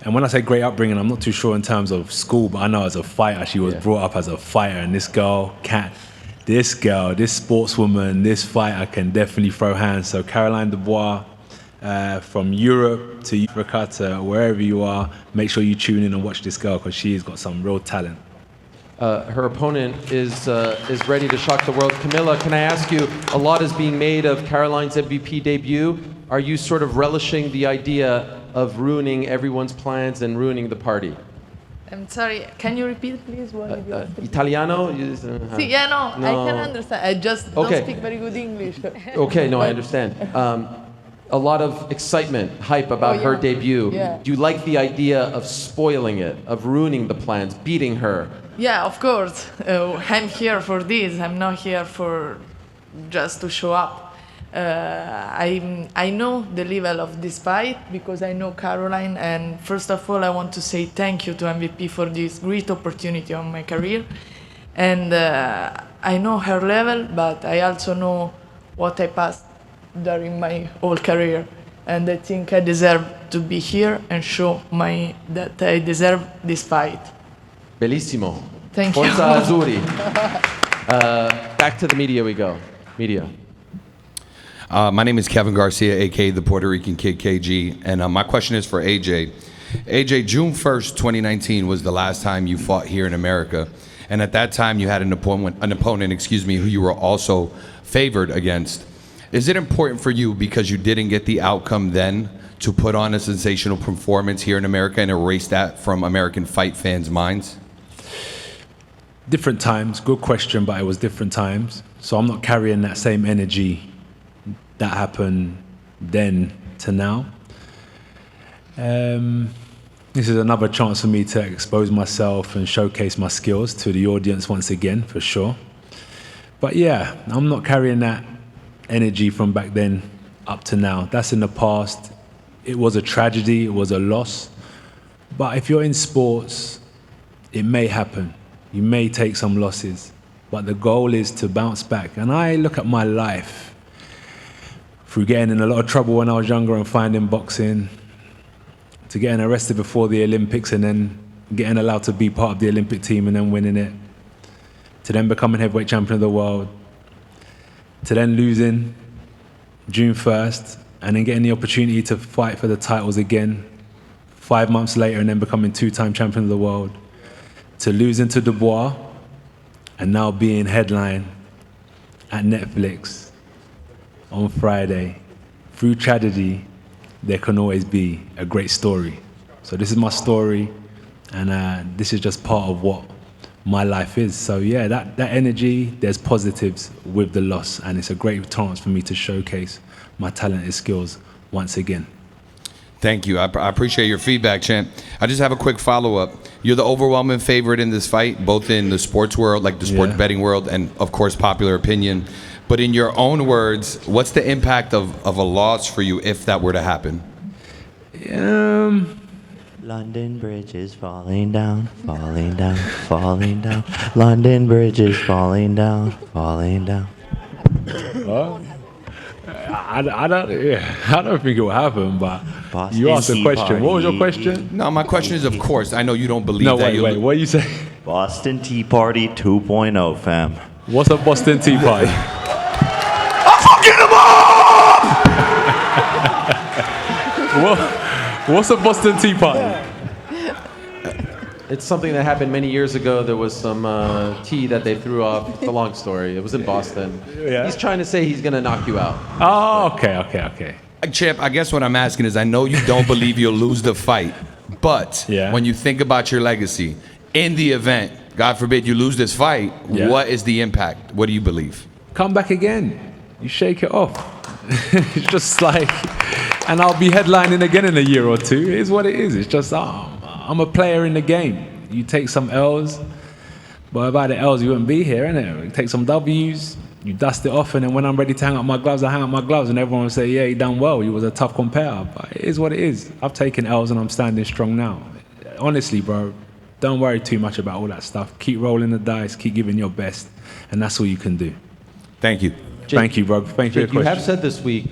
and when I say great upbringing, I'm not too sure in terms of school, but I know as a fighter, she was brought up as a fighter. And this girl, this sportswoman, this fighter can definitely throw hands. So Caroline Dubois, from Europe to Africa to wherever you are, make sure you tune in and watch this girl, because she's got some real talent. Her opponent is ready to shock the world. Camilla, can I ask you, a lot is being made of Caroline's MVP debut. Are you sort of relishing the idea of ruining everyone's plans and ruining the party? I'm sorry, can you repeat, please? What did you ask? Italiano? Sí, yeah, no, I can understand. I just don't speak very good English. Okay, no, I understand. A lot of excitement, hype about her debut. Yeah. Do you like the idea of spoiling it, of ruining the plans, beating her? Yeah, of course. I'm here for this. I'm not here for just to show up. I know the level of this fight because I know Caroline, and first of all I want to say thank you to MVP for this great opportunity on my career. And I know her level, but I also know what I passed during my whole career, and I think I deserve to be here and show that I deserve this fight. Bellissimo. Thank you. Forza Azzurri. Back to the media we go. Media. My name is Kevin Garcia, aka the Puerto Rican Kid KG, and my question is for AJ. AJ, June 1st, 2019 was the last time you fought here in America, and at that time you had an opponent, who you were also favored against. Is it important for you, because you didn't get the outcome then, to put on a sensational performance here in America and erase that from American fight fans' minds? Different times, good question, but it was different times. So I'm not carrying that same energy that happened then to now. This is another chance for me to expose myself and showcase my skills to the audience once again, for sure. But yeah, I'm not carrying that energy from back then up to now. That's in the past. It was a tragedy, it was a loss. But if you're in sports, it may happen. You may take some losses, but the goal is to bounce back. And I look at my life through getting in a lot of trouble when I was younger and finding boxing, to getting arrested before the Olympics and then getting allowed to be part of the Olympic team and then winning it, to then becoming heavyweight champion of the world, to then losing June 1st and then getting the opportunity to fight for the titles again 5 months later and then becoming two-time champion of the world, to losing to Dubois and now being headline at Netflix on Friday. Through tragedy, there can always be a great story. So this is my story, and this is just part of what my life is. So yeah, that energy, there's positives with the loss, and it's a great chance for me to showcase my talent and skills once again. Thank you. I appreciate your feedback, champ. I just have a quick follow-up. You're the overwhelming favorite in this fight, both in the sports world, like the sports betting world, and of course, popular opinion. But in your own words, what's the impact of a loss for you if that were to happen? London Bridge is falling down, falling down, falling down. London Bridge is falling down, falling down. I don't think it will happen, but Boston you asked a question. Party. What was your question? No, my question is, of course, I know you don't believe that. Wait, what are you saying? Boston Tea Party 2.0, fam. What's a Boston Tea Party? I'm fucking him up! What's a Boston Tea Party? It's something that happened many years ago. There was some tea that they threw off. It's a long story. It was in Boston. Yeah. He's trying to say he's going to knock you out. Oh, okay. Champ, I guess what I'm asking is, I know you don't believe you'll lose the fight, but when you think about your legacy, in the event, God forbid, you lose this fight, what is the impact? What do you believe? Come back again. You shake it off. It's just like, and I'll be headlining again in a year or two. It is what it is. It's just, I'm a player in the game. You take some L's, but without the L's, you wouldn't be here, innit? You take some W's, you dust it off, and then when I'm ready to hang up my gloves, I hang up my gloves, and everyone will say, yeah, you done well. You was a tough competitor. But it is what it is. I've taken L's, and I'm standing strong now. Honestly, bro, don't worry too much about all that stuff. Keep rolling the dice, keep giving your best, and that's all you can do. Thank you. Thank you, bro. Thank you for your question. You have said this week,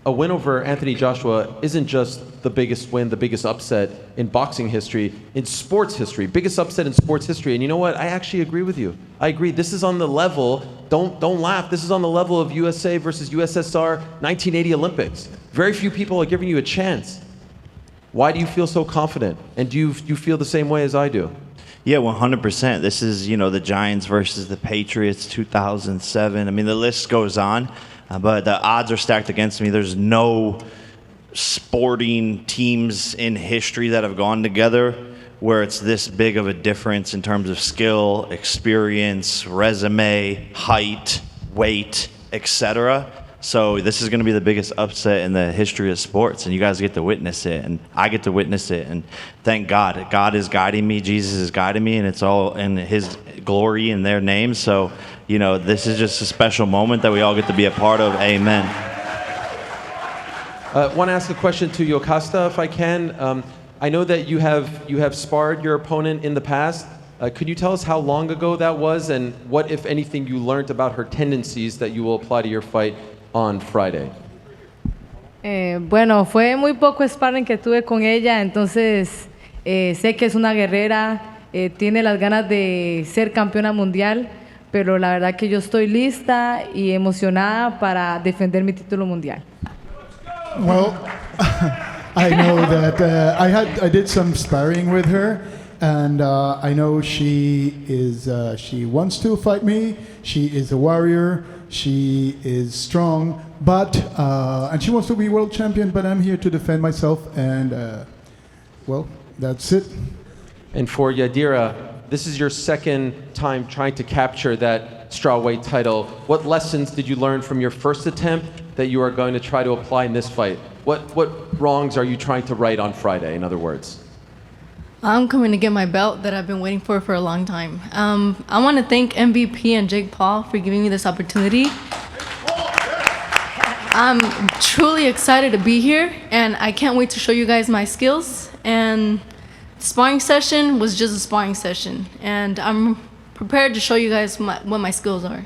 a win over Anthony Joshua isn't just the biggest win, the biggest upset in boxing history, in sports history, biggest upset in sports history. And you know what? I actually agree with you. I agree. This is on the level, don't laugh, this is on the level of USA versus USSR 1980 Olympics. Very few people are giving you a chance. Why do you feel so confident? And do you feel the same way as I do? Yeah, 100%. This is, the Giants versus the Patriots, 2007. I mean, the list goes on. But the odds are stacked against me. There's no sporting teams in history that have gone together where it's this big of a difference in terms of skill, experience, resume, height, weight, etc. So this is going to be the biggest upset in the history of sports, and you guys get to witness it, and I get to witness it. And thank God. God is guiding me. Jesus is guiding me, and it's all in His glory and their name. So, this is just a special moment that we all get to be a part of. Amen. Want to ask a question to Yokasta, if I can. I know that you have sparred your opponent in the past. Could you tell us how long ago that was, and what, if anything, you learned about her tendencies that you will apply to your fight on Friday? Bueno, fue muy poco sparring que tuve con ella, entonces sé que es una guerrera, tiene las ganas de ser campeona mundial, pero la verdad que yo estoy lista y emocionada para defender mi título mundial. Well, I know that I did some sparring with her, and I know she wants to fight me. She is a warrior. She is strong, and she wants to be world champion. But I'm here to defend myself, and well, that's it. And for Yadira, this is your second time trying to capture that strawweight title. What lessons did you learn from your first attempt that you are going to try to apply in this fight? What wrongs are you trying to right on Friday, in other words? I'm coming to get my belt that I've been waiting for a long time. I want to thank MVP and Jake Paul for giving me this opportunity. I'm truly excited to be here, and I can't wait to show you guys my skills. And the sparring session was just a sparring session, and I'm prepared to show you guys what my skills are.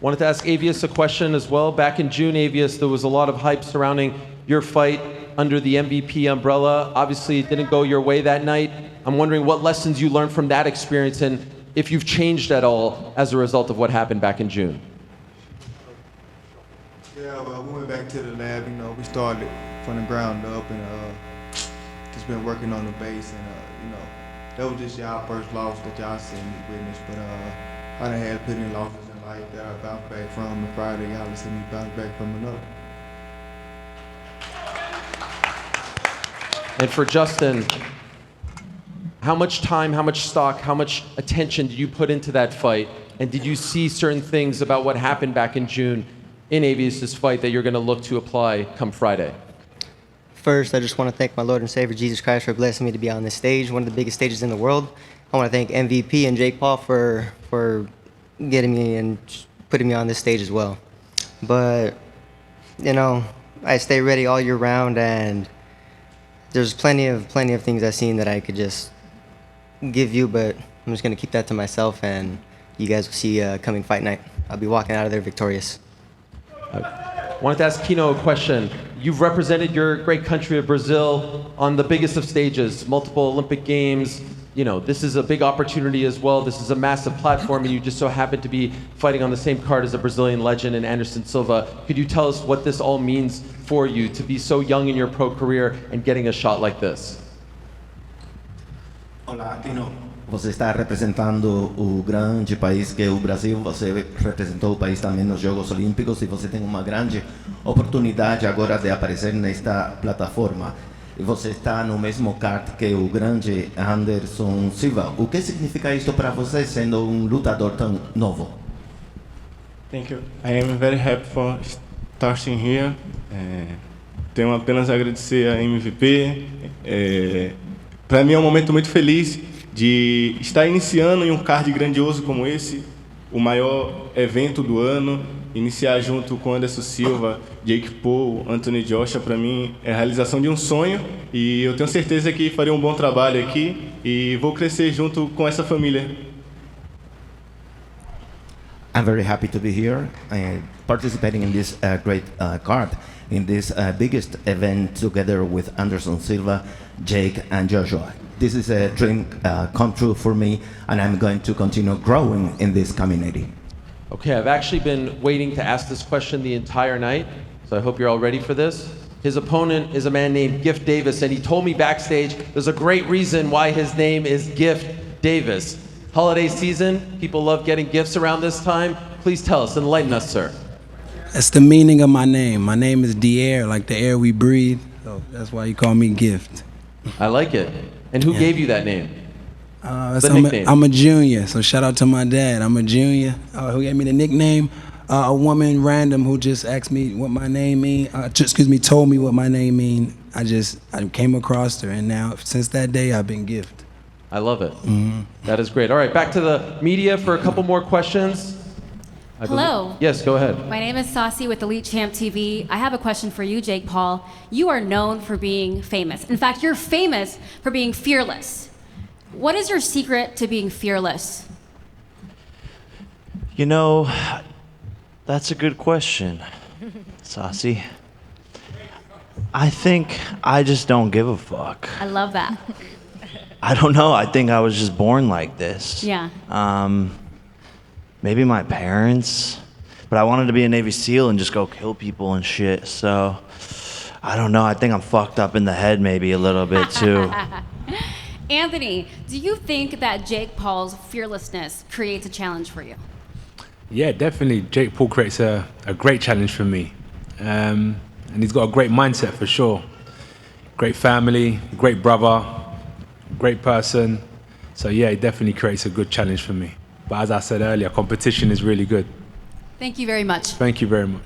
Wanted to ask Avius a question as well. Back in June, Avius, there was a lot of hype surrounding your fight under the MVP umbrella. Obviously, it didn't go your way that night. I'm wondering what lessons you learned from that experience and if you've changed at all as a result of what happened back in June. Yeah, well, we went back to the lab. We started from the ground up and just been working on the base. And, that was just y'all first loss that y'all seen me witness. But I done had plenty of losses in life that I bounced back from. And Friday, y'all just seen me bounce back from another. And for Justin, how much time, how much stock, how much attention did you put into that fight? And did you see certain things about what happened back in June in Avius' fight that you're going to look to apply come Friday? First, I just want to thank my Lord and Savior Jesus Christ for blessing me to be on this stage, one of the biggest stages in the world. I want to thank MVP and Jake Paul for getting me and putting me on this stage as well. But, I stay ready all year round, and there's plenty of things I've seen that I could just give you, but I'm just going to keep that to myself, and you guys will see coming fight night. I'll be walking out of there victorious. I wanted to ask Kino a question. You've represented your great country of Brazil on the biggest of stages, multiple Olympic Games. This is a big opportunity as well. This is a massive platform, and you just so happen to be fighting on the same card as a Brazilian legend in Anderson Silva. Could you tell us what this all means for you to be so young in your pro career and getting a shot like this? Olá, Tino. Você está representando o grande país que é o Brasil. Você representou o país também nos Jogos Olímpicos e você tem uma grande oportunidade agora de aparecer nesta plataforma. E você está no mesmo card que o grande Anderson Silva. O que significa isto para você, sendo lutador tão novo? Thank you. I am very happy for starting here. Tenho apenas a agradecer a MVP. Para mim é um momento muito feliz de estar iniciando em um card grandioso como esse, o maior evento do ano, iniciar junto com Anderson Silva, Jake Paul, Anthony Joshua, para mim é a realização de um sonho e eu tenho certeza que farei um bom trabalho aqui e vou crescer junto com essa família. I'm very happy to be here participating in this great card, in this biggest event together with Anderson Silva, Jake and Joshua. This is a dream come true for me, and I'm going to continue growing in this community. Okay, I've actually been waiting to ask this question the entire night, so I hope you're all ready for this. His opponent is a man named Gift Davis, and he told me backstage there's a great reason why his name is Gift Davis. Holiday season, people love getting gifts around this time. Please tell us, enlighten us, sir. That's the meaning of my name. My name is the air, like the air we breathe, so that's why you call me Gift. I like it. And who gave you that name? I'm a junior, so shout out to my dad. I'm a junior. Who gave me the nickname? A woman random who just asked me what my name mean. Told me what my name mean. I came across her, and now since that day I've been Gift. I love it. Mm-hmm. That is great. All right, back to the media for a couple more questions. Hello. Yes, go ahead. My name is Saucy with Elite Champ TV. I have a question for you, Jake Paul. You are known for being famous. In fact, you're famous for being fearless. What is your secret to being fearless? You know, that's a good question, Saucy. I think I just don't give a fuck. I love that. I don't know. I think I was just born like this. Yeah. Maybe my parents, but I wanted to be a Navy SEAL and just go kill people and shit. So I don't know. I think I'm fucked up in the head maybe a little bit too. Anthony, do you think that Jake Paul's fearlessness creates a challenge for you? Yeah, definitely. Jake Paul creates a great challenge for me. And he's got a great mindset for sure. Great family, great brother, great person. So yeah, it definitely creates a good challenge for me. But as I said earlier, competition is really good. Thank you very much. Thank you very much.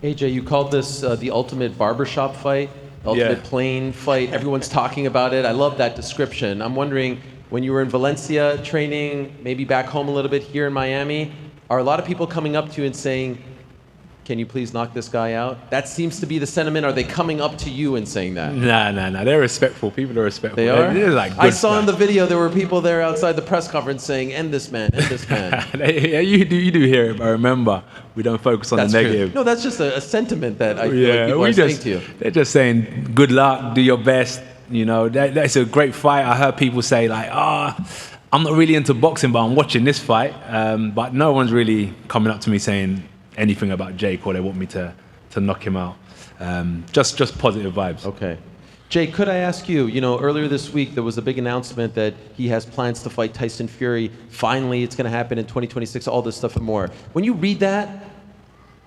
AJ, you called this the ultimate barbershop fight, ultimate plane fight. Everyone's talking about it. I love that description. I'm wondering, when you were in Valencia training, maybe back home a little bit here in Miami, are a lot of people coming up to you and saying, can you please knock this guy out? That seems to be the sentiment. Are they coming up to you and saying that? Nah. They're respectful. People are respectful. They are? They're like I saw in the video there were people there outside the press conference saying, end this man, end this man. Yeah, you do hear it, but remember, we don't focus on That's the true. negative. No, that's just a sentiment that I feel like people are saying to you. They're just saying, good luck, do your best. You know, that's a great fight. I heard people say like, I'm not really into boxing, but I'm watching this fight. But no one's really coming up to me saying anything about Jake or they want me to knock him out. Just positive vibes. Okay. Jake, could I ask you, earlier this week there was a big announcement that he has plans to fight Tyson Fury. Finally, it's going to happen in 2026, all this stuff and more. When you read that,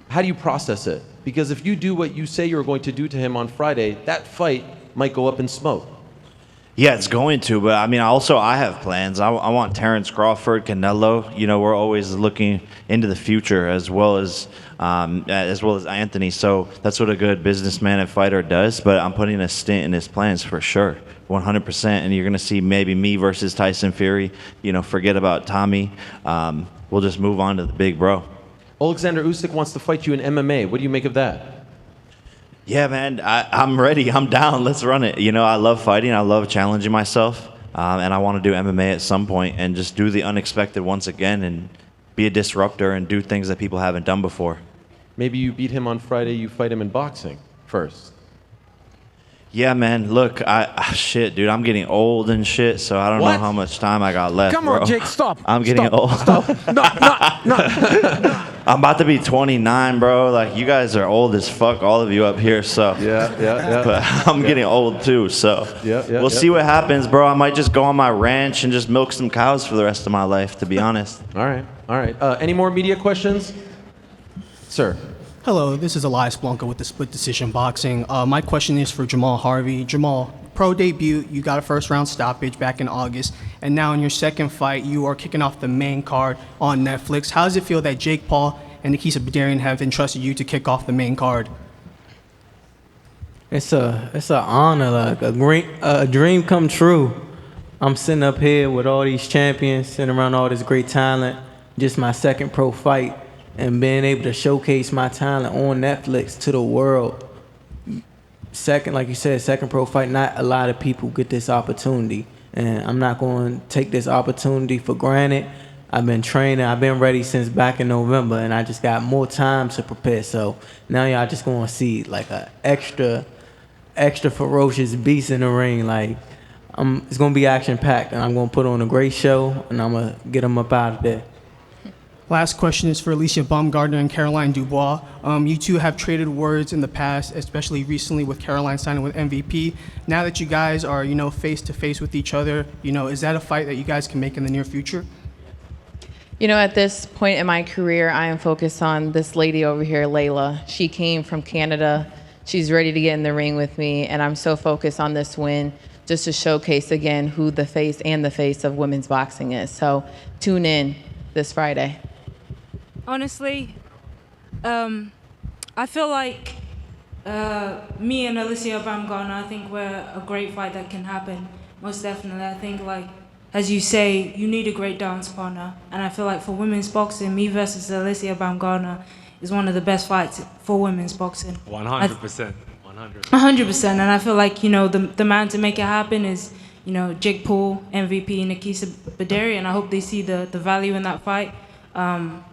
how do you process it? Because if you do what you say you're going to do to him on Friday, that fight might go up in smoke. Yeah, it's going to, but I mean, I have plans. I want Terrence Crawford, Canelo. We're always looking into the future as well as Anthony. So that's what a good businessman and fighter does. But I'm putting a stint in his plans for sure, 100%. And you're gonna see maybe me versus Tyson Fury. Forget about Tommy. We'll just move on to the big bro. Alexander Usyk wants to fight you in MMA. What do you make of that? Yeah, man, I'm ready. I'm down. Let's run it. I love fighting. I love challenging myself. And I want to do MMA at some point and just do the unexpected once again and be a disruptor and do things that people haven't done before. Maybe you beat him on Friday, you fight him in boxing first. Yeah, man. Look, shit, dude. I'm getting old and shit, so I don't know how much time I got left. Come on, bro. Jake, stop. I'm getting old. Stop. No. I'm about to be 29, bro. Like, you guys are old as fuck, all of you up here. So yeah. But I'm getting old too. So we'll see what happens, bro. I might just go on my ranch and just milk some cows for the rest of my life, to be honest. All right. Any more media questions, sir? Hello, this is Elias Blanco with the Split Decision Boxing. My question is for Jamal Harvey. Jamal, pro debut, you got a first round stoppage back in August, and now in your second fight, you are kicking off the main card on Netflix. How does it feel that Jake Paul and Nikisa Badarian have entrusted you to kick off the main card? It's an honor, like a dream come true. I'm sitting up here with all these champions, sitting around all this great talent, just my second pro fight. And being able to showcase my talent on Netflix to the world. Second, like you said, second pro fight, not a lot of people get this opportunity. And I'm not going to take this opportunity for granted. I've been training, I've been ready since back in November, and I just got more time to prepare. So now y'all just going to see like a extra ferocious beast in the ring. Like, it's going to be action-packed, and I'm going to put on a great show, and I'm going to get them up out of there. Last question is for Alicia Baumgardner and Caroline Dubois. You two have traded words in the past, especially recently with Caroline signing with MVP. Now that you guys are, face to face with each other, is that a fight that you guys can make in the near future? At this point in my career, I am focused on this lady over here, Layla. She came from Canada. She's ready to get in the ring with me, and I'm so focused on this win just to showcase again who the face of women's boxing is. So tune in this Friday. Honestly, I feel like me and Alicia Baumgartner, I think we're a great fight that can happen. Most definitely. I think like as you say, you need a great dance partner. And I feel like for women's boxing, me versus Alicia Baumgartner is one of the best fights for women's boxing. 100%. 100%. And I feel like, the man to make it happen is, Jake Paul, MVP, and Nikisa Baderi. And I hope they see the value in that fight. I'm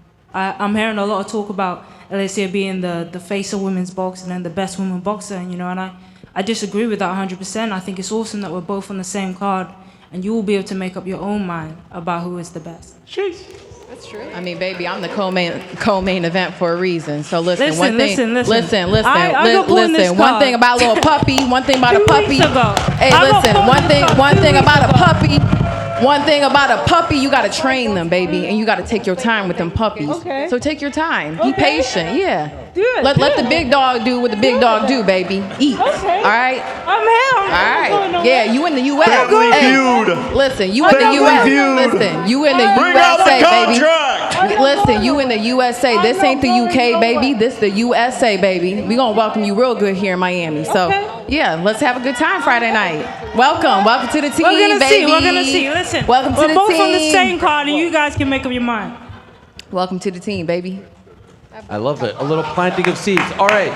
hearing a lot of talk about Alicia being the face of women's boxing and the best woman boxer, and I disagree with that 100%. I think it's awesome that we're both on the same card, and you will be able to make up your own mind about who is the best. Sheesh. That's true. I mean, baby, I'm the co-main event for a reason. So listen, Listen, one thing, listen. listen. I got pulled in this One card. thing about a little puppy. One thing about a 2 puppy. weeks ago. Hey, I got listen. pulled One in thing. this card One 2 thing weeks about a ago. puppy. One thing about a puppy, you gotta train them, baby, and you gotta take your time with them puppies. Okay. So take your time. Be patient. Yeah. Let the big dog do what the big dog do, baby. Eat. Okay. All right. I'm here. All right. Yeah, you in the U.S. Family Feud. Listen, you in the Family U.S. Feud. Listen, you in the Bring out the USA, baby. contract. Listen, you in the USA. This ain't the UK, baby. This the USA, baby. We gonna welcome you real good here in Miami. So, yeah, let's have a good time Friday night. Welcome to the team, We're gonna baby. see. We're gonna see. Listen, Welcome to we're the both team. on the same card, and you guys can make up your mind. Welcome to the team, baby. I love it. A little planting of seeds. All right.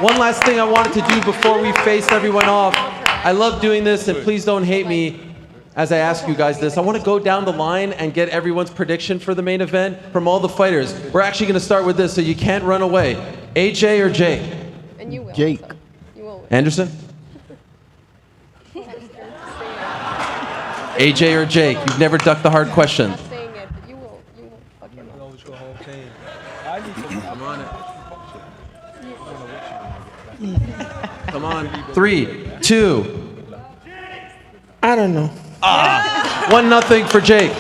One last thing I wanted to do before we face everyone off. I love doing this, and please don't hate me as I ask you guys this. I want to go down the line and get everyone's prediction for the main event from all the fighters. We're actually going to start with this, so you can't run away. AJ or Jake? And you will. Jake. You will. Anderson? AJ or Jake? You've never ducked the hard question. I'm not saying it, but you will. You will fucking know. Come on. Come on. 3, 2. I don't know. 1-0 for Jake.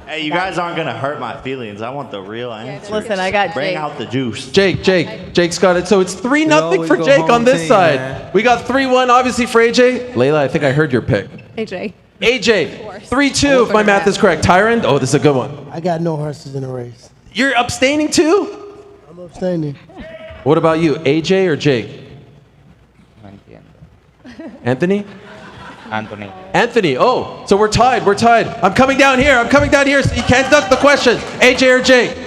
Hey, you guys aren't gonna hurt my feelings. I want the real answer. Listen, I got Bring Jake. out the juice. Jake's got it. So it's 3-0 always for go Jake home on this team, side. man. We got 3-1 obviously for AJ. Layla, I think I heard your pick. AJ. AJ, 3-2 if my math is correct. Tyron, oh, this is a good one. I got no horses in the race. You're abstaining too? I'm abstaining. What about you, AJ or Jake? Anthony? Anthony, oh, so we're tied. I'm coming down here, so you can't duck the question. AJ or Jake?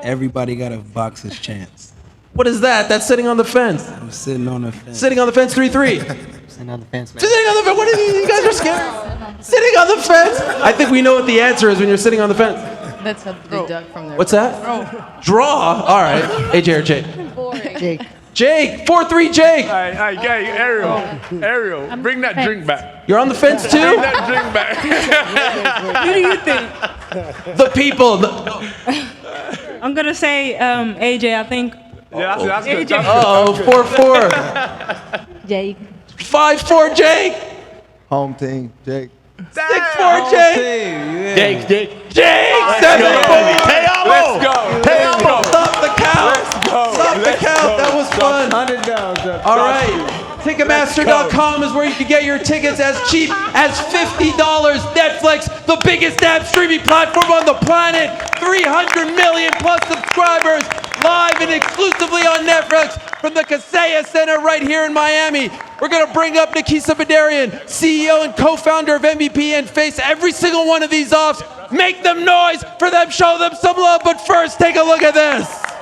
Everybody got a boxer's chance. What is that? That's sitting on the fence. I'm sitting on the fence. Sitting on the fence, 3-3. Sitting on the fence, man. Sitting on the fence, what is you guys are scared? Sitting on the fence? I think we know what the answer is when you're sitting on the fence. That's a big duck from there. What's that? Draw? All right. AJ or Jake? Jake, 4-3 Jake. All right, Ariel, bring that drink back. You're on the fence too? Bring that drink back. Who do you think? The people. I'm gonna say AJ. I think. Yeah, that's good. AJ. Oh, 4-4. Jake. 5-4 Jake. Home team, Jake. 6-4 Jake. Jake. 7-4. Let's go. Stop the count. Stop the count. That was fun. $100. All right. Ticketmaster.com is where you can get your tickets as cheap as $50. Netflix, the biggest damn streaming platform on the planet. 300 million plus subscribers. Live and exclusively on Netflix from the Kaseya Center right here in Miami. We're going to bring up Nikisa Badarian, CEO and co-founder of MVP, and face every single one of these offs. Make them noise for them, show them some love. But first, take a look at this.